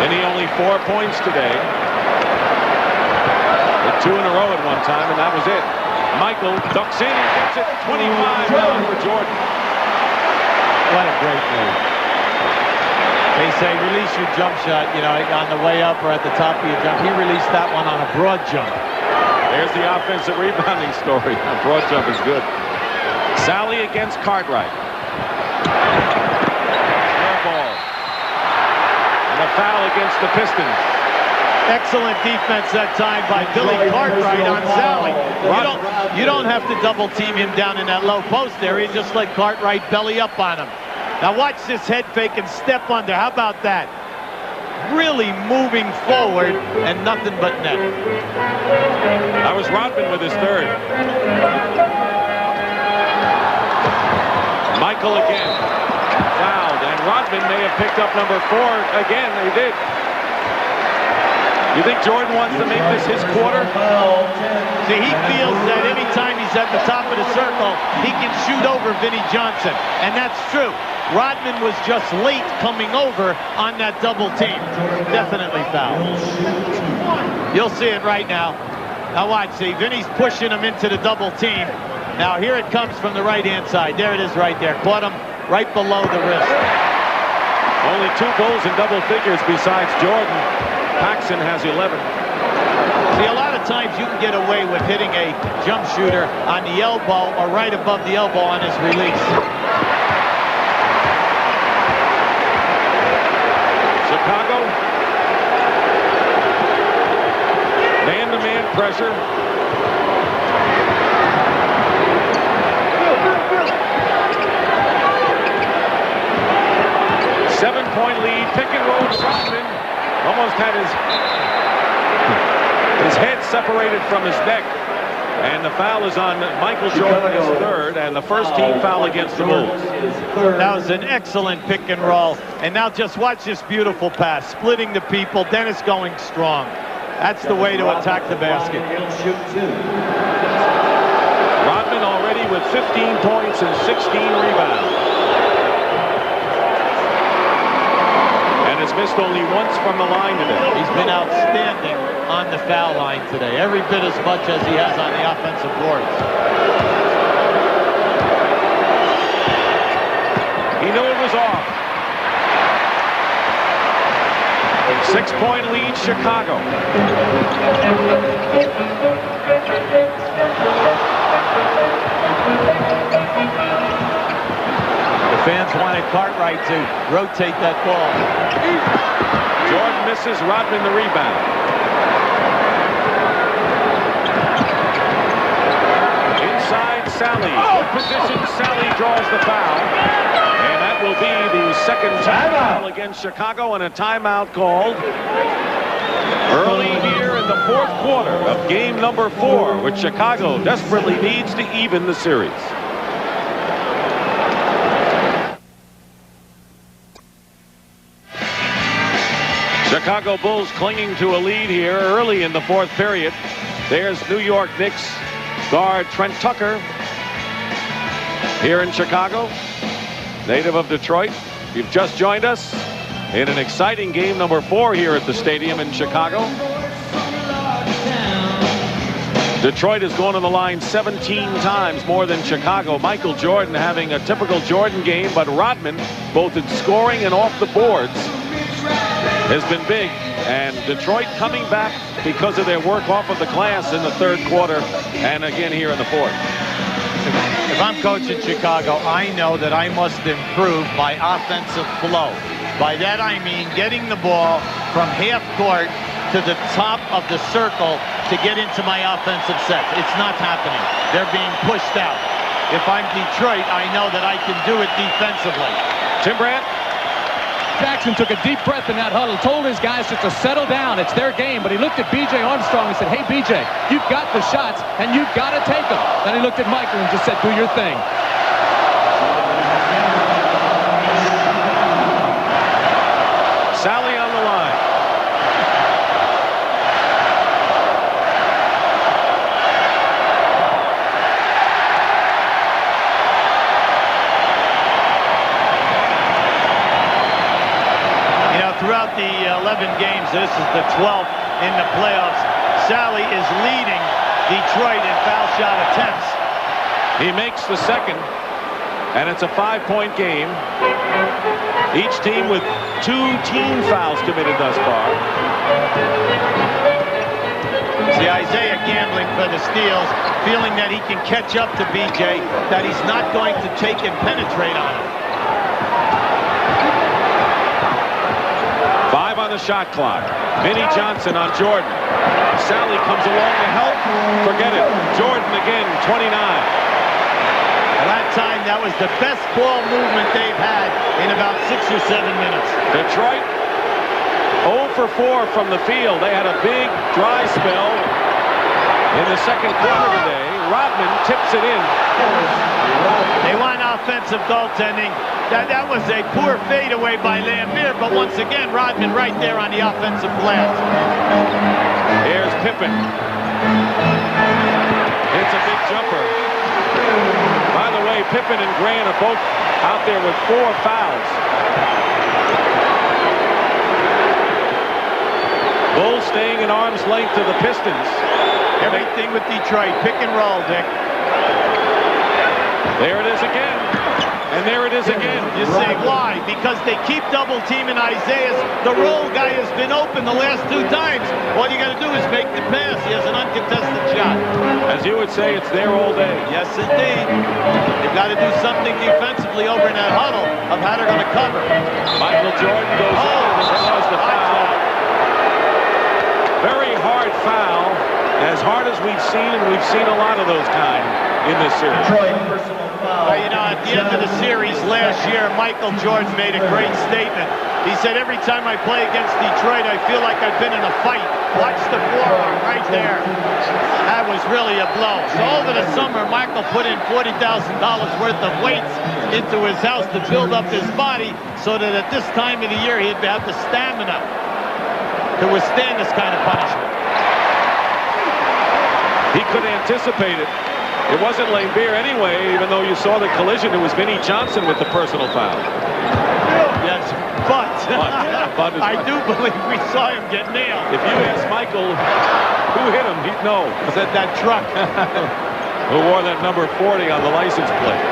Vinnie only 4 points today. With 2 in a row at one time, and that was it. Michael ducks in and gets it. 25 down for Jordan. What a great move. They say release your jump shot, you know, on the way up or at the top of your jump. He released that one on a broad jump. There's the offensive rebounding story. A broad jump is good. Sally against Cartwright. Air ball. And a foul against the Pistons. Excellent defense that time by Billy Cartwright on Sally. You don't have to double team him down in that low post area. Just let Cartwright belly up on him. Now watch this head fake and step under. How about that? Really moving forward and nothing but net. That was Rodman with his third. Michael again. Fouled, and Rodman may have picked up number 4 again. He did. You think Jordan wants to make this his quarter? See, he feels that anytime he's at the top of the circle, he can shoot over Vinnie Johnson. And that's true. Rodman was just late coming over on that double team. Definitely fouled. You'll see it right now. Now watch, see, Vinnie's pushing him into the double team. Now here it comes from the right-hand side. There it is right there. Caught him right below the wrist. Only 2 Bulls in double figures besides Jordan. Paxson has 11. See, a lot of times you can get away with hitting a jump shooter on the elbow or right above the elbow on his release. Chicago. Man-to-man pressure. Seven-point lead. Pick and roll. Rodman almost had his head separated from his neck. And the foul is on Michael Jordan, his third, and the first team foul against the Bulls. That was an excellent pick and roll. And now just watch this beautiful pass, splitting the people. Dennis going strong. That's the way to attack the basket. Rodman already with 15 points and 16 rebounds. And has missed only once from the line today. He's been outstanding on the foul line today, every bit as much as he has on the offensive boards. He knew it was off. 6-point lead, Chicago. The fans wanted Cartwright to rotate that ball. Jordan misses, Rodman the rebound. Inside Sally. Good position. Sally draws the foul. And that will be the second foul against Chicago, and a timeout called early here in the fourth quarter of game number 4, which Chicago desperately needs to even the series. Chicago Bulls clinging to a lead here early in the fourth period. There's New York Knicks guard Trent Tucker here in Chicago, native of Detroit. If you've just joined us, in an exciting game number 4 here at the stadium in Chicago. Detroit has gone on the line 17 times more than Chicago. Michael Jordan having a typical Jordan game, but Rodman, both in scoring and off the boards, has been big. And Detroit coming back because of their work off of the glass in the 3rd quarter and again here in the 4th. If I'm coaching Chicago, I know that I must improve my offensive flow. By that I mean getting the ball from half court to the top of the circle to get into my offensive set. It's not happening. They're being pushed out. If I'm Detroit, I know that I can do it defensively. Tim Brandt. Jackson took a deep breath in that huddle, told his guys just to settle down. It's their game. But he looked at B.J. Armstrong and said, hey, B.J., you've got the shots, and you've got to take them. Then he looked at Michael and just said, do your thing. Sally on the line. Throughout the 11 games, this is the 12th in the playoffs. Sally is leading Detroit in foul shot attempts. He makes the second, and it's a 5-point game. Each team with 2 team fouls committed thus far. See Isaiah gambling for the steals, feeling that he can catch up to BJ, that he's not going to take and penetrate on him. 5 on the shot clock. Vinnie Johnson on Jordan. Sally comes along to help. Forget it. Jordan again, 29. At that time, that was the best ball movement they've had in about 6 or 7 minutes. Detroit 0 for 4 from the field. They had a big dry spell in the 2nd quarter today. Rodman tips it in. They want offensive goaltending. That was a poor fadeaway by Lambert, but once again, Rodman right there on the offensive glass. Here's Pippen. It's a big jumper. By the way, Pippen and Grant are both out there with 4 fouls. Bulls staying at arm's length to the Pistons. Everything with Detroit. Pick and roll, Dick. There it is again. And there it is again. You say why? Because they keep double teaming Isaiah. The roll guy has been open the last 2 times. All you got to do is make the pass. He has an uncontested shot. As you would say, it's there all day. Yes, indeed. They've got to do something defensively over in that huddle of how they're going to cover. Michael Jordan goes in and draws the foul. Very hard foul. As hard as we've seen, and we've seen a lot of those kind in this series. Well, you know, at the end of the series last year, Michael Jordan made a great statement. He said, every time I play against Detroit, I feel like I've been in a fight. Watch the forearm right there. That was really a blow. So over the summer, Michael put in $40,000 worth of weights into his house to build up his body so that at this time of the year, he'd have the stamina to withstand this kind of punishment. He could anticipate it. It wasn't Lambert anyway, even though you saw the collision. It was Vinnie Johnson with the personal foul. Yes, but I do believe we saw him get nailed. If you ask Michael who hit him, he'd know. He said that truck. Who wore that number 40 on the license plate.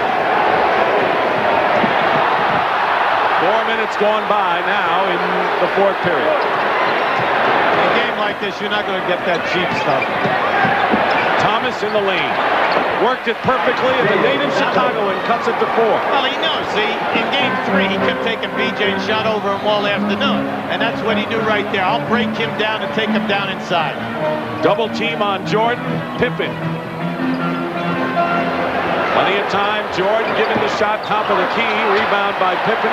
4 minutes gone by now in the 4th period. In a game like this, you're not going to get that cheap stuff. Thomas in the lane. Worked it perfectly at the native Chicago and cuts it to 4. Well, he knows. See, in game 3, he kept taking BJ and shot over him all afternoon. And that's what he knew right there. I'll break him down and take him down inside. Double team on Jordan. Pippen. Plenty of time. Jordan giving the shot top of the key. Rebound by Pippen.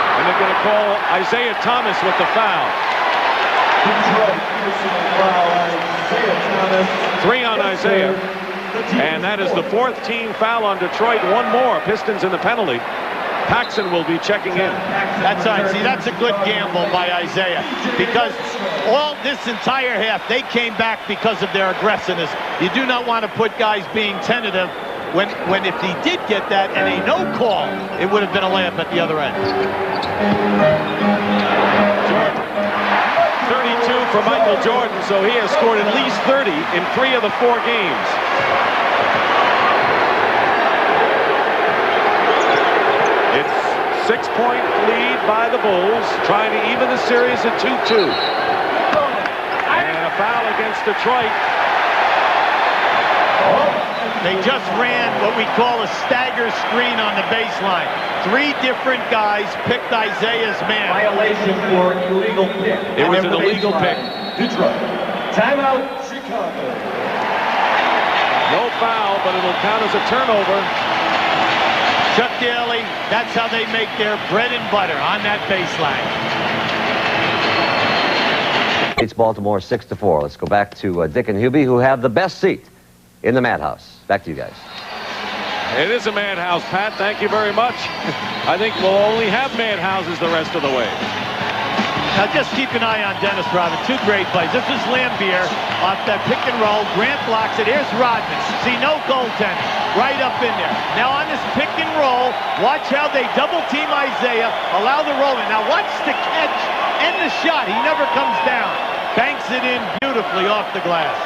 And they're going to call Isaiah Thomas with the foul. 3 on Isaiah. And that is the 4th team foul on Detroit. 1 more. Pistons in the penalty. Paxson will be checking in. That's right. See, that's a good gamble by Isaiah. Because all this entire half, they came back because of their aggressiveness. You do not want to put guys being tentative when if he did get that and a no call, it would have been a layup at the other end. 32 for Michael Jordan, so he has scored at least 30 in 3 of the 4 games. It's 6-point lead by the Bulls, trying to even the series at 2-2. And a foul against Detroit. They just ran what we call a stagger screen on the baseline. 3 different guys picked Isaiah's man. Violation for illegal pick. It was an illegal pick. Detroit. Timeout, Chicago. No foul, but it'll count as a turnover. Chuck Daly, that's how they make their bread and butter, on that baseline. It's Baltimore 6-4. Let's go back to Dick and Hubie, who have the best seat in the madhouse. Back to you guys. It is a madhouse, Pat. Thank you very much. I think we'll only have madhouses the rest of the way. Now just keep an eye on Dennis Rodman. 2 great plays. This is Lambier off that pick and roll. Grant blocks it. Here's Rodman. See, no goaltending. Right up in there. Now on this pick and roll, watch how they double team Isaiah. Allow the roll in. Now watch the catch and the shot. He never comes down. Banks it in beautifully off the glass.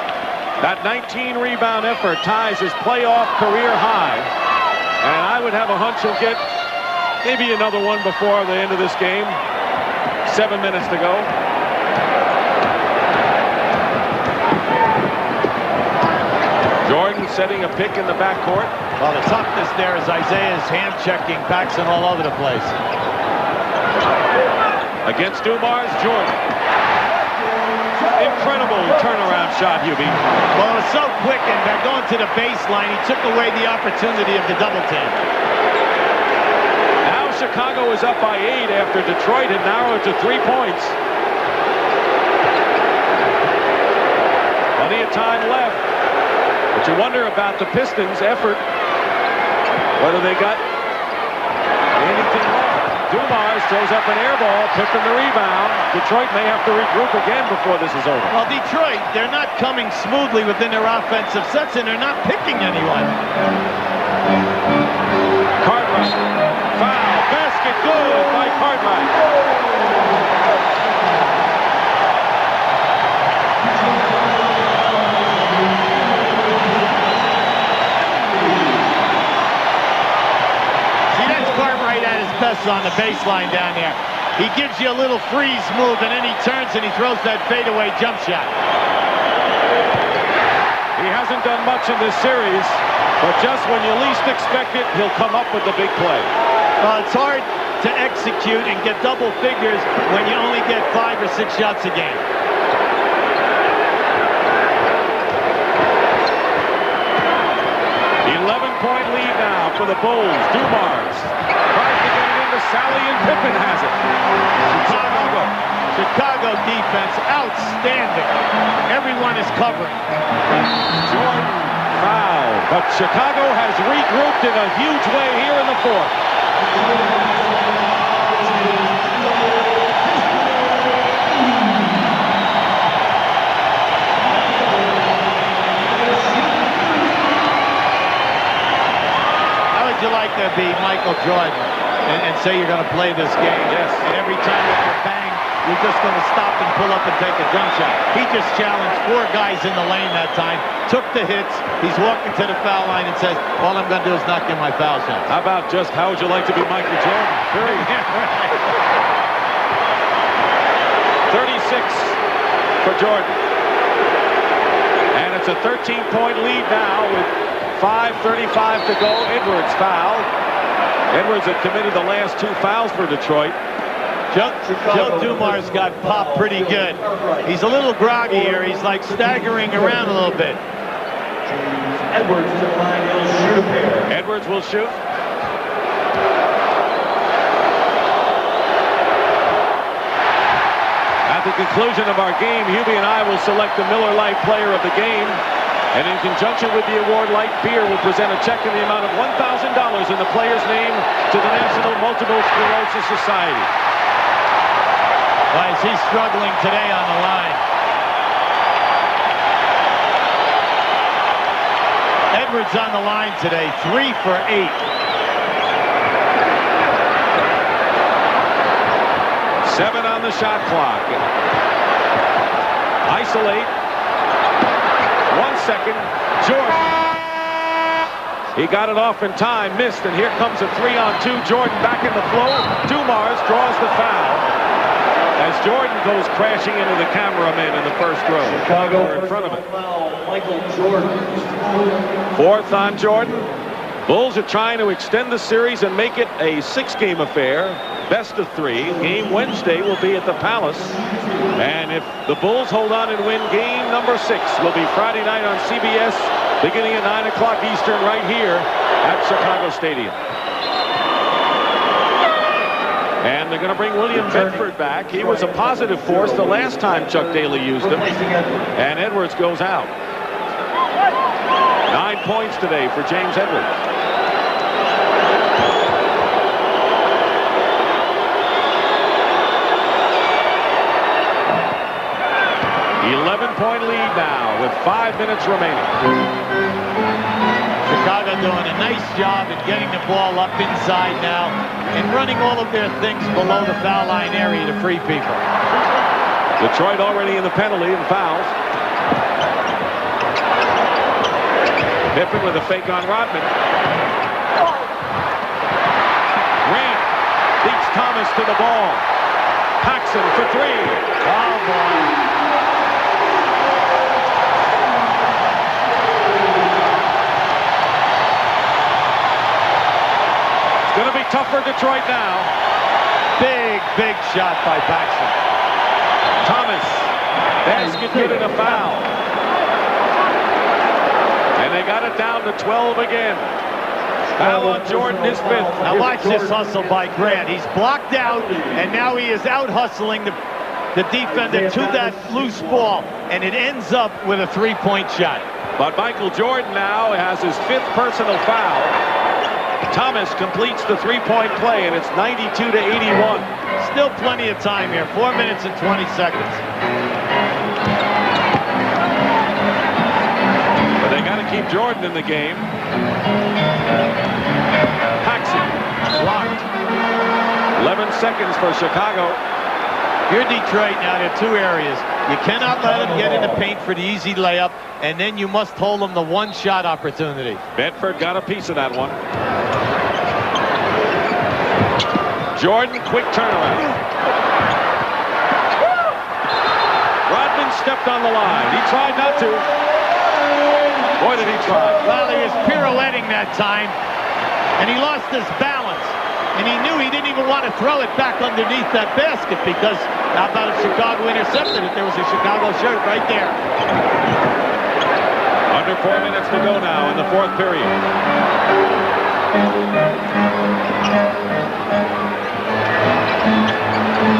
That 19-rebound effort ties his playoff career high. And I would have a hunch he'll get maybe another one before the end of this game. 7 minutes to go. Jordan setting a pick in the backcourt. Well, the toughness there is Isaiah's hand-checking Paxson all over the place. Against Dumars, Jordan. Incredible turnaround shot, Hubie. Well, it was so quick, and by going to the baseline, he took away the opportunity of the double team. Now Chicago is up by 8 after Detroit had narrowed to 3 points. Plenty of time left. But you wonder about the Pistons' effort, whether they got anything wrong. Dumars throws up an air ball, Pippen the rebound. Detroit may have to regroup again before this is over. Well, Detroit, they're not coming smoothly within their offensive sets, and they're not picking anyone. Cartwright, foul, basket good by Cartwright. See, that's Cartwright at his best on the baseline down there. He gives you a little freeze move, and then he turns and he throws that fadeaway jump shot. He hasn't done much in this series, but just when you least expect it, he'll come up with the big play. It's hard to execute and get double figures when you only get 5 or 6 shots a game. Point lead now for the Bulls. Dumars tries to get it into Sally, and Pippen has it. Chicago defense, outstanding. Everyone is covering. Jordan foul, but Chicago has regrouped in a huge way here in the 4th. Would you like to be Michael Jordan and say you're going to play this game? Yes. And every time you bang, you're just going to stop and pull up and take a jump shot. He just challenged 4 guys in the lane that time, took the hits. He's walking to the foul line and says, all I'm going to do is not get my foul shot. How about just how would you like to be Michael Jordan? 36 for Jordan. And it's a 13-point lead now with 5:35 to go. Edwards fouled. Edwards had committed the last 2 fouls for Detroit. Joe Dumars got popped pretty good. He's a little groggy here. He's like staggering around a little bit. Edwards to the line. He'll shoot a pair. Edwards will shoot. At the conclusion of our game, Hubie and I will select the Miller Lite Player of the Game. And in conjunction with the award, Light Beer will present a check in the amount of $1,000 in the player's name to the National Multiple Sclerosis Society. Why is he struggling today on the line? Edwards on the line today, 3 for 8. Seven on the shot clock. Isolate. 1 second. Jordan. He got it off in time, missed, and here comes a 3-on-2. Jordan back in the flow. Dumars draws the foul as Jordan goes crashing into the cameraman in the first row. Chicago in front of him. Michael Jordan. 4th on Jordan. Bulls are trying to extend the series and make it a 6-game affair. Best of 3. Game Wednesday will be at the Palace. And if the Bulls hold on and win, game number 6 will be Friday night on CBS, beginning at 9 o'clock Eastern, right here at Chicago Stadium. And they're going to bring William Bedford back. He was a positive force the last time Chuck Daly used him. And Edwards goes out. 9 points today for James Edwards. 11-point lead now with 5 minutes remaining. Chicago doing a nice job at getting the ball up inside now and running all of their things below the foul line area to free people. Detroit already in the penalty and fouls. Pippen with a fake on Rodman. Grant beats Thomas to the ball. Paxson for 3. Oh, boy. Going to be tough for Detroit now. Big shot by Paxson. Thomas. Basket good and a foul. And they got it down to 12 again. Foul on Jordan, his 5th. Now watch this hustle by Grant. He's blocked out, and now he is out hustling the defender to that loose ball, and it ends up with a 3-point shot. But Michael Jordan now has his 5th personal foul. Thomas completes the 3-point play, and it's 92 to 81. Still plenty of time here. 4 minutes and 20 seconds. But they got to keep Jordan in the game. Paxson blocked. 11 seconds for Chicago. You're Detroit now. There are 2 areas. You cannot let him get in the paint for the easy layup, and then you must hold him the 1-shot opportunity. Bedford got a piece of that one. Jordan, quick turnaround. Rodman stepped on the line. He tried not to. Boy, did he try. Well, he was pirouetting that time, and he lost his balance. And he knew he didn't even want to throw it back underneath that basket, because how about if Chicago intercepted it? There was a Chicago shirt right there. Under 4 minutes to go now in the 4th period.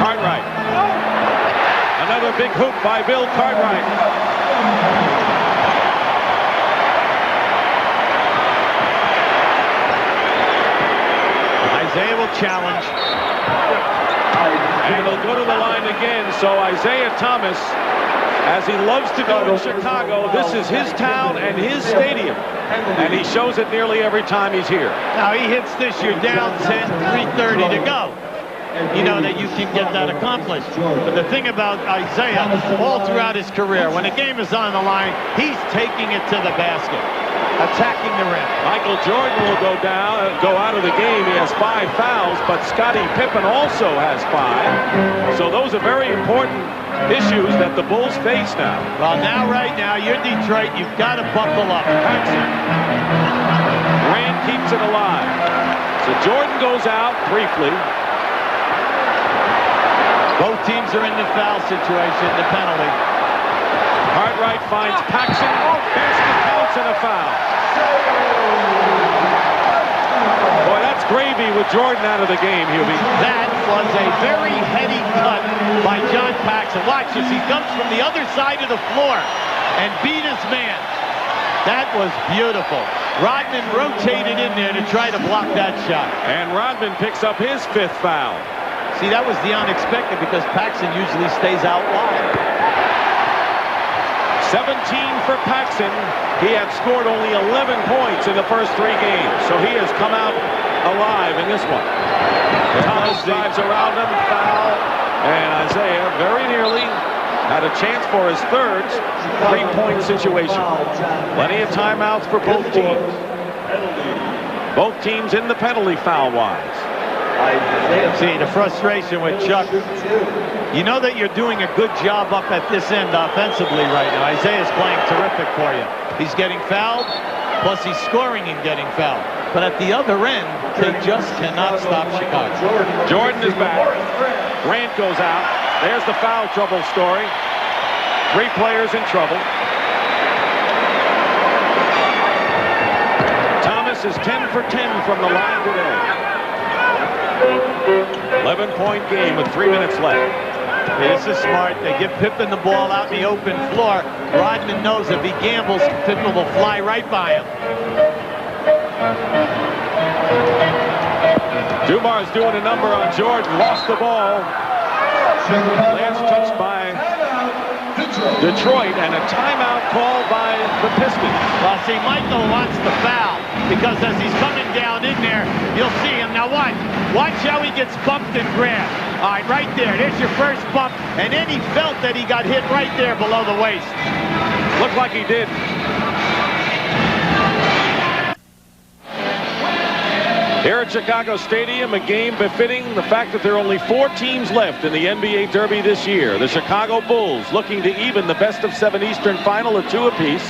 Cartwright. Another big hoop by Bill Cartwright. Isaiah will challenge. And he'll go to the line again. So Isaiah Thomas, as he loves to go to Chicago, this is his town and his stadium. And he shows it nearly every time he's here. Now he hits this, you're down 10, 3:30 to go. You know that you can get that accomplished. But the thing about Isaiah, all throughout his career, when a game is on the line, he's taking it to the basket, attacking the rim. Michael Jordan will go out of the game. He has 5 fouls, but Scottie Pippen also has 5. So those are very important issues that the Bulls face now. Well, right now, you're Detroit. You've got to buckle up. Paxson. Grant keeps it alive. So Jordan goes out briefly. Both teams are in the foul situation, the penalty. Cartwright finds Paxson. Basket counts and a foul. Boy, that's gravy with Jordan out of the game, Hubie. That was a very heady cut by John Paxson. Watch this. He comes from the other side of the floor and beat his man. That was beautiful. Rodman rotated in there to try to block that shot. And Rodman picks up his 5th foul. See, that was the unexpected, because Paxson usually stays out wide. 17 for Paxson. He had scored only 11 points in the first 3 games, so he has come out alive in this one. Thomas drives around him, foul, and Isaiah very nearly had a chance for his third 3-point situation. Plenty of timeouts for both teams. Both teams in the penalty foul-wise. See, the frustration with Chuck. You know that you're doing a good job up at this end offensively right now. Isaiah's playing terrific for you. He's getting fouled, plus he's scoring and getting fouled. But at the other end, they just cannot stop Chicago. Jordan is back. Grant goes out. There's the foul trouble story. 3 players in trouble. Thomas is 10 for 10 from the line today. 11-point game with 3 minutes left. This is smart. They give Pippen the ball out in the open floor. Rodman knows if he gambles, Pippen will fly right by him. Dumar's doing a number on Jordan. Lost the ball. Last touch by Detroit, and a timeout called by the Pistons. Well, see, Michael wants the foul because as he's coming down in there, you'll see him. Now watch. Watch how he gets bumped and grabbed. All right, right there. There's your first bump, and then he felt that he got hit right there below the waist. Looked like he did. Here at Chicago Stadium, a game befitting the fact that there are only 4 teams left in the NBA Derby this year. The Chicago Bulls looking to even the best-of-7 Eastern Final at 2 apiece.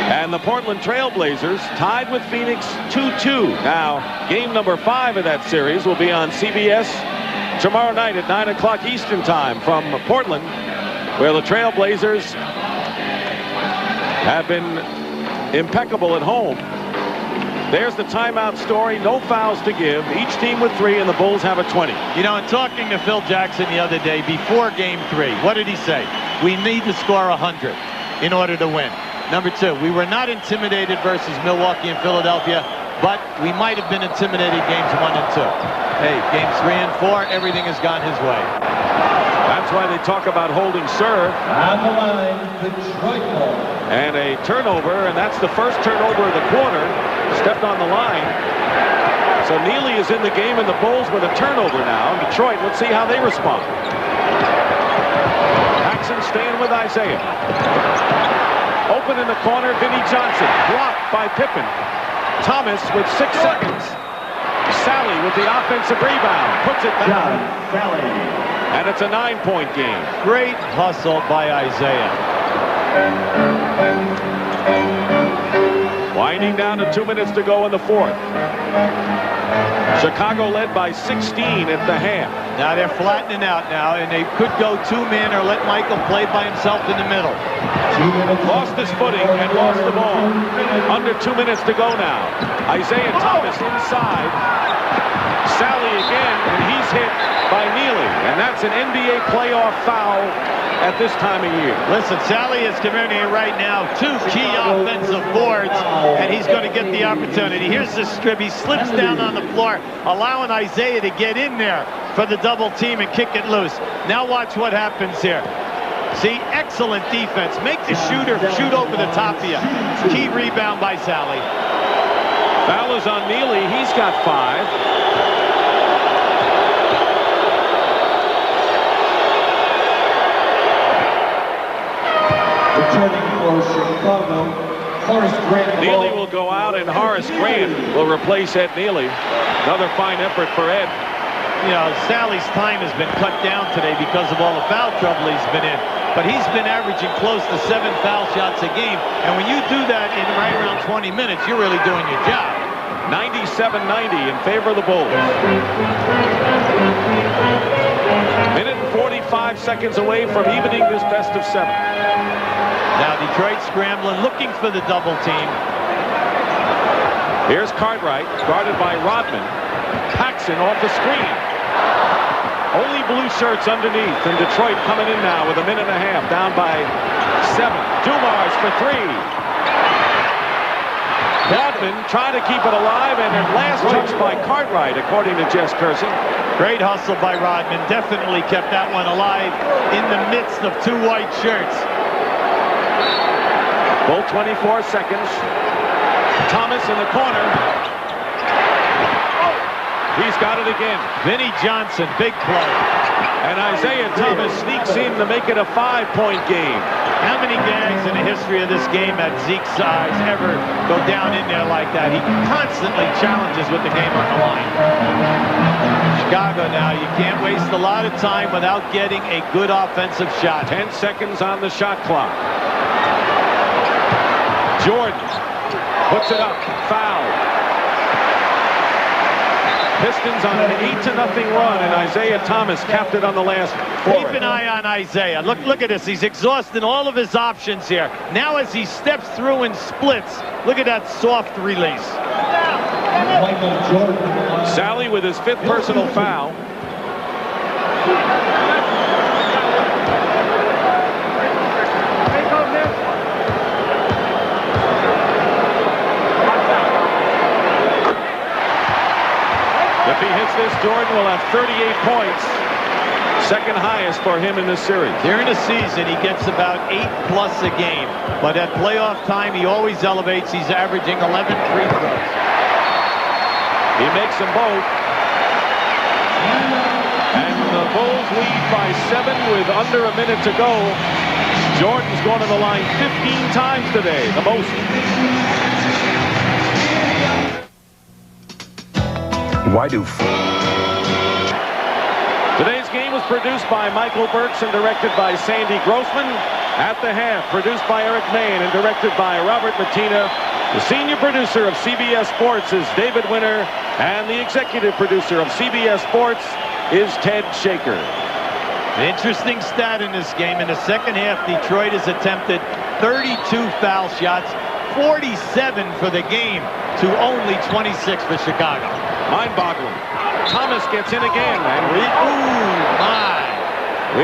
And the Portland Trail Blazers tied with Phoenix 2-2. Now, game number 5 of that series will be on CBS tomorrow night at 9 o'clock Eastern Time from Portland, where the Trail Blazers have been impeccable at home. There's the timeout story. No fouls to give. Each team with 3, and the Bulls have a 20. You know, in talking to Phil Jackson the other day before Game 3, what did he say? We need to score 100 in order to win. Number 2, we were not intimidated versus Milwaukee and Philadelphia, but we might have been intimidated games 1 and 2. Hey, games 3 and 4, everything has gone his way. That's why they talk about holding serve. On the line, Detroit ball. And a turnover, and that's the first turnover of the quarter. Stepped on the line. So Neely is in the game, and the Bulls with a turnover now. Detroit, let's see how they respond. Paxson staying with Isaiah. Open in the corner, Vinnie Johnson. Blocked by Pippen. Thomas with 6 seconds. Sally with the offensive rebound. Puts it down. And it's a 9-point game. Great hustle by Isaiah. Winding down to 2 minutes to go in the 4th. Chicago led by 16 at the half. Now they're flattening out now, and they could go 2-man or let Michael play by himself in the middle. Lost his footing and lost the ball. Under 2 minutes to go now. Isaiah Thomas inside. Sally again, and he's hit by Neely. And that's an NBA playoff foul at this time of year. Listen, Sally is committing right now 2 key offensive boards, and he's going to get the opportunity. Here's the strip. He slips down on the floor, allowing Isaiah to get in there for the double team and kick it loose. Now watch what happens here. See, excellent defense. Make the shooter shoot over the top of you. Key rebound by Sally. Foul is on Neely. He's got 5. Returning for Chicago, Horace Grant. Neely will go out, and Horace Grant will replace Ed Neely. Another fine effort for Ed. You know, Sally's time has been cut down today because of all the foul trouble he's been in. But he's been averaging close to 7 foul shots a game. And when you do that in right around 20 minutes, you're really doing your job. 97-90 in favor of the Bulls. Minute and 45 seconds away from evening this best-of-7. Now Detroit scrambling, looking for the double team. Here's Cartwright, guarded by Rodman. Paxson off the screen. Only blue shirts underneath, and Detroit coming in now with a minute and a half, down by 7. Dumars for 3. Rodman trying to keep it alive, and at last touched by Cartwright, according to Jess Kersey. Great hustle by Rodman. Definitely kept that one alive in the midst of 2 white shirts. Full 24 seconds. Thomas in the corner. He's got it again. Vinnie Johnson, big play. And Isaiah Thomas sneaks in to make it a 5-point game. How many guys in the history of this game at Zeke's size ever go down in there like that? He constantly challenges with the game on the line. Chicago now, you can't waste a lot of time without getting a good offensive shot. 10 seconds on the shot clock. Jordan puts it up. Foul. Pistons on an 8-0 run, and Isaiah Thomas capped it on the last four. Keep an eye on Isaiah. Look at this. He's exhausting all of his options here. Now as he steps through and splits, look at that soft release. Sally with his 5th personal foul. If he hits this, Jordan will have 38 points. Second highest for him in this series. During the season, he gets about 8+ a game. But at playoff time, he always elevates. He's averaging 11 free throws. He makes them both. And the Bulls lead by 7 with under a minute to go. Jordan's going to the line 15 times today, the most. Why do Today's game was produced by Michael Burks and directed by Sandy Grossman. At the half, produced by Eric Main and directed by Robert Mattina. The senior producer of CBS Sports is David Winter, and the executive producer of CBS Sports is Ted Shaker. An interesting stat in this game. In the second half, Detroit has attempted 32 foul shots, 47 for the game to only 26 for Chicago. Mind-boggling. Thomas gets in again. And we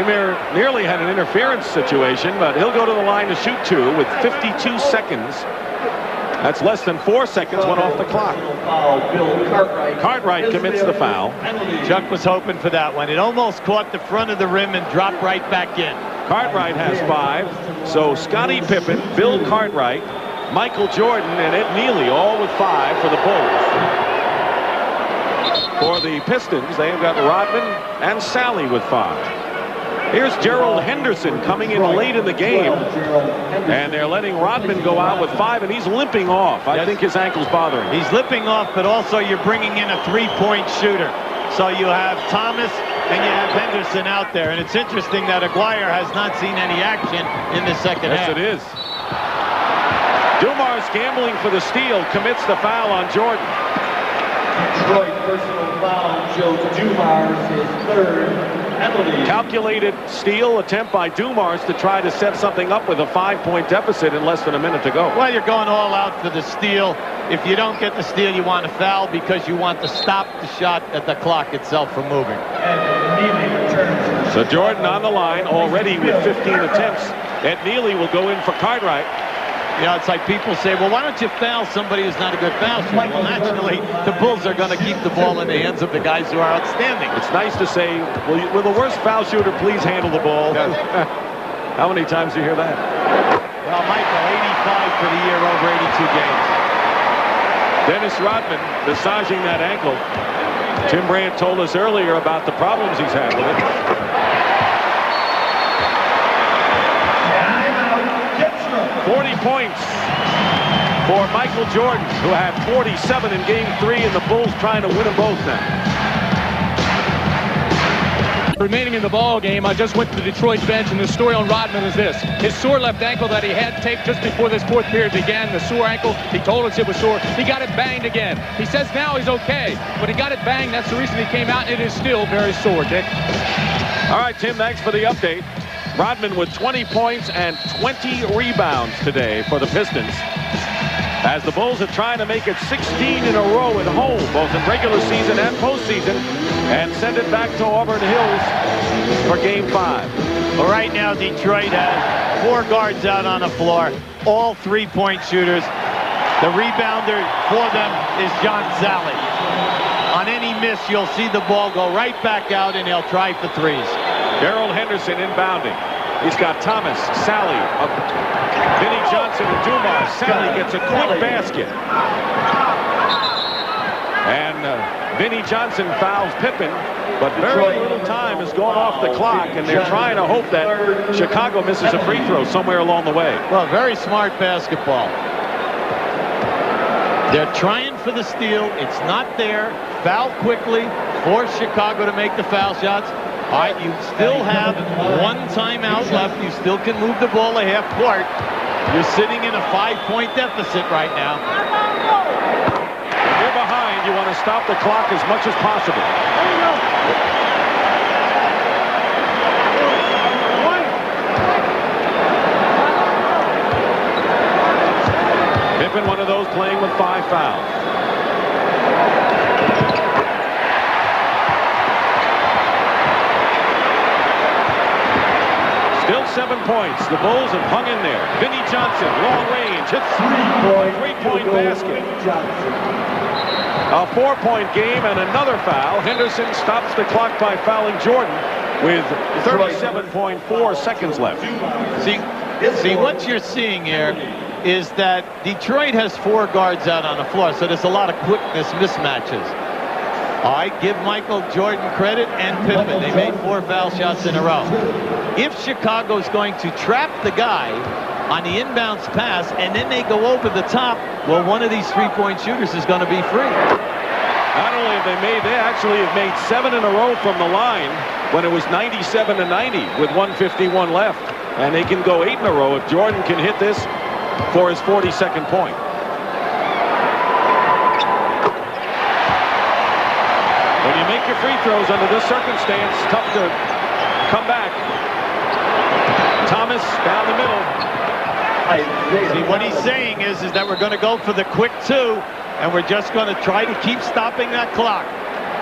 nearly had an interference situation, but he'll go to the line to shoot 2 with 52 seconds. That's less than 4 seconds went off the clock. Cartwright commits the foul. Chuck was hoping for that one. It almost caught the front of the rim and dropped right back in. Cartwright has 5. So Scottie Pippen, Bill Cartwright, Michael Jordan, and Ed Neely all with 5 for the Bulls. For the Pistons, they've got Rodman and Sally with 5. Here's Gerald Henderson coming in late in the game, and they're letting Rodman go out with 5, and he's limping off. I think his ankle's bothering him. He's limping off, but also you're bringing in a 3-point shooter. So you have Thomas and you have Henderson out there, and it's interesting that Aguirre has not seen any action in the second half. Yes, it is. Dumars gambling for the steal, commits the foul on Jordan. Detroit personal foul, Joe Dumars, his 3rd. Calculated steal attempt by Dumars to try to set something up with a 5-point deficit in less than a minute to go. Well, you're going all out for the steal. If you don't get the steal, you want a foul because you want to stop the shot at the clock itself from moving. So Jordan on the line already with 15 attempts. Ed Neely will go in for Cartwright. You know, it's like people say, well, why don't you foul somebody who's not a good foul shooter? Well, naturally, the Bulls are going to keep the ball in the hands of the guys who are outstanding. It's nice to say, will the worst foul shooter please handle the ball? Yes. How many times do you hear that? Well, Michael, 85 for the year, over 82 games. Dennis Rodman massaging that ankle. Tim Brandt told us earlier about the problems he's had with it. 40 points for Michael Jordan, who had 47 in Game 3, and the Bulls trying to win them both now. Remaining in the ball game, I just went to the Detroit bench, and the story on Rodman is this. His sore left ankle that he had taped just before this 4th period began, the sore ankle, he told us it was sore. He got it banged again. He says now he's okay, but he got it banged. That's the reason he came out, and it is still very sore, Dick. All right, Tim, thanks for the update. Rodman with 20 points and 20 rebounds today for the Pistons, as the Bulls are trying to make it 16 in a row at home, both in regular season and postseason, and send it back to Auburn Hills for Game 5. Well, right now, Detroit has 4 guards out on the floor, all 3-point shooters. The rebounder for them is John Sally. On any miss, you'll see the ball go right back out, and they'll try for 3s. Gerald Henderson inbounding. He's got Thomas, Sally, Vinnie Johnson, and Dumars. Sally gets a quick basket. And Vinnie Johnson fouls Pippen, but very little time has gone off the clock, and they're trying to hope that Chicago misses a free throw somewhere along the way. Well, very smart basketball. They're trying for the steal. It's not there. Foul quickly. Force Chicago to make the foul shots. All right, you still have one timeout left. You still can move the ball a half court. You're sitting in a 5-point deficit right now. You're behind. You want to stop the clock as much as possible. Pippen, one of those playing with 5 fouls. Still 7 points. The Bulls have hung in there. Vinnie Johnson, long range, hits three-point basket. A 4-point game and another foul. Henderson stops the clock by fouling Jordan with 37.4 seconds left. See what you're seeing here is that Detroit has 4 guards out on the floor, so there's a lot of quickness mismatches. All right, give Michael Jordan credit and Pippen. They made 4 foul shots in a row. If Chicago's going to trap the guy on the inbounds pass and then they go over the top, well, one of these 3-point shooters is going to be free. Not only have they actually have made 7 in a row from the line when it was 97-90 with 1:51 left, and they can go 8 in a row if Jordan can hit this for his 42nd point. When you make your free throws under this circumstance, tough to come back. Thomas down the middle. See, what he's saying is that we're going to go for the quick 2, and we're just going to try to keep stopping that clock.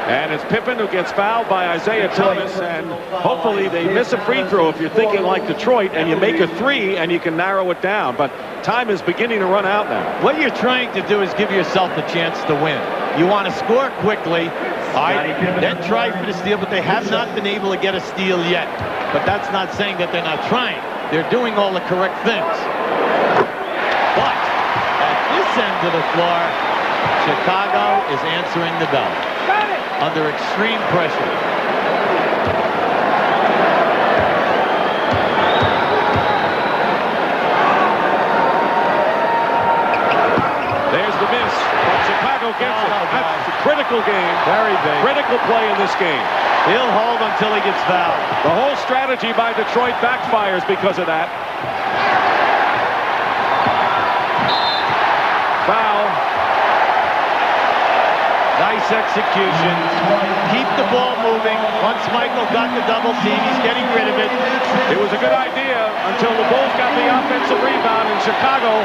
And it's Pippen who gets fouled by Isaiah Thomas, and hopefully they miss a free throw if you're thinking like Detroit, and you make a 3 and you can narrow it down. But time is beginning to run out now. What you're trying to do is give yourself a chance to win. You want to score quickly, all right, then try for the steal, but they have not been able to get a steal yet. But that's not saying that they're not trying. They're doing all the correct things. But at this end of the floor, Chicago is answering the bell under extreme pressure. There's the miss, but Chicago gets it. That's a critical game. Very big. Critical play in this game. He'll hold until he gets fouled. The whole strategy by Detroit backfires because of that. Foul. Nice execution. Keep the ball moving. Once Michael got the double team, he's getting rid of it. It was a good idea until the Bulls got the offensive rebound, and Chicago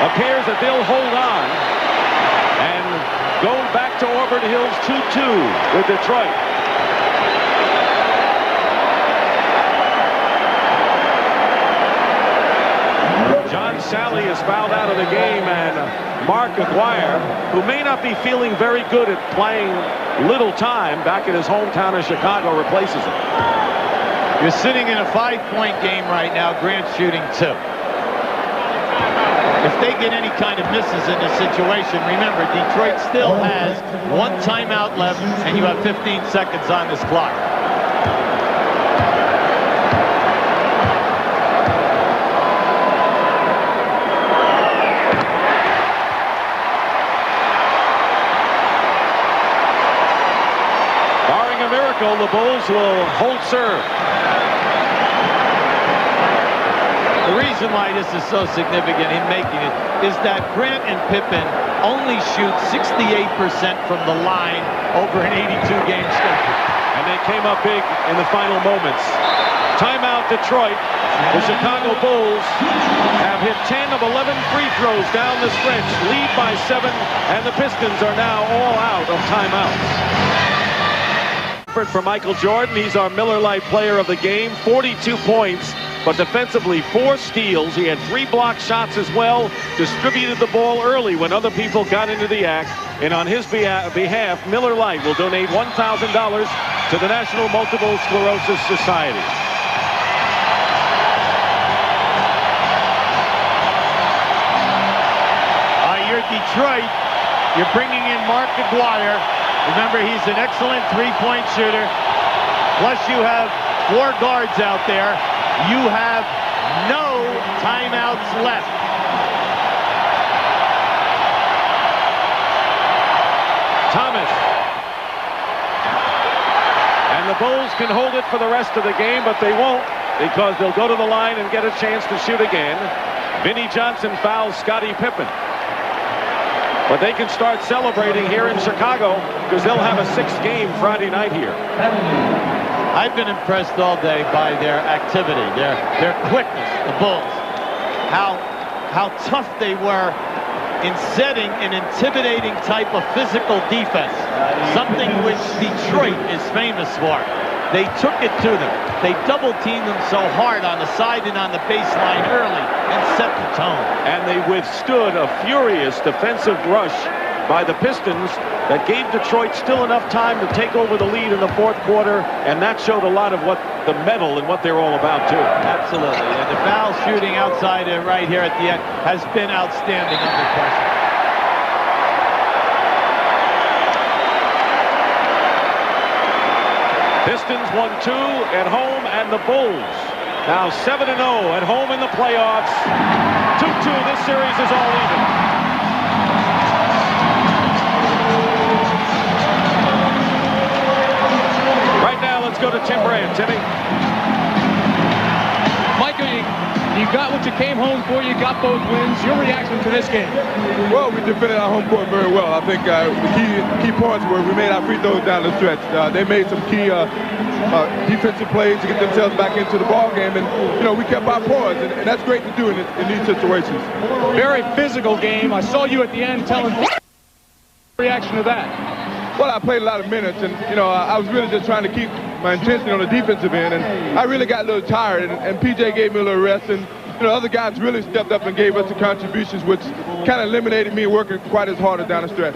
appears that they'll hold on and go back to Auburn Hills 2-2 with Detroit. John Sally is fouled out of the game, and Mark Aguirre, who may not be feeling very good at playing little time back in his hometown of Chicago, replaces him. You're sitting in a 5-point game right now. Grant's shooting 2. If they get any kind of misses in this situation, remember, Detroit still has 1 timeout left, and you have 15 seconds on this clock. Barring a miracle, the Bulls will hold serve. The reason why this is so significant in making it is that Grant and Pippen only shoot 68% from the line over an 82-game schedule. And they came up big in the final moments. Timeout Detroit. The Chicago Bulls have hit 10 of 11 free throws down the stretch, lead by 7, and the Pistons are now all out of timeouts. For Michael Jordan, he's our Miller Lite player of the game, 42 points. But defensively, 4 steals. He had 3 block shots as well. Distributed the ball early when other people got into the act. And on his behalf, Miller Lite will donate $1,000 to the National Multiple Sclerosis Society. Detroit, you're bringing in Mark Aguirre. Remember, he's an excellent three-point shooter. Plus, you have 4 guards out there. You have no timeouts left. Thomas. And the Bulls can hold it for the rest of the game, but they won't, because they'll go to the line and get a chance to shoot again. Vinnie Johnson fouls Scottie Pippen. But they can start celebrating here in Chicago because they'll have a 6th game Friday night here. I've been impressed all day by their activity, their quickness, the Bulls. How tough they were in setting an intimidating type of physical defense, something which Detroit is famous for. They took it to them. They double-teamed them so hard on the side and on the baseline early and set the tone. And they withstood a furious defensive rush by the Pistons that gave Detroit still enough time to take over the lead in the 4th quarter, and that showed a lot of what the mettle and what they're all about, too. Absolutely. And the foul shooting outside and right here at the end has been outstanding under pressure. Pistons won 2 at home, and the Bulls now 7-0 at home in the playoffs. 2-2. This series is all even. Right now, let's go to Tim Brand. Timmy. Michael, you got what you came home for. You got both wins. Your reaction to this game? Well, we defended our home court very well. I think the key points were we made our free throws down the stretch. They made some key defensive plays to get themselves back into the ball game, and we kept our poise, and that's great to do in these situations. Very physical game. I saw you at the end telling reaction to that. Well, I played a lot of minutes, and I was really just trying to keep my intensity on the defensive end, and I really got a little tired, and PJ gave me a little rest, and other guys really stepped up and gave us the contributions, which kind of eliminated me working quite as hard down the stretch.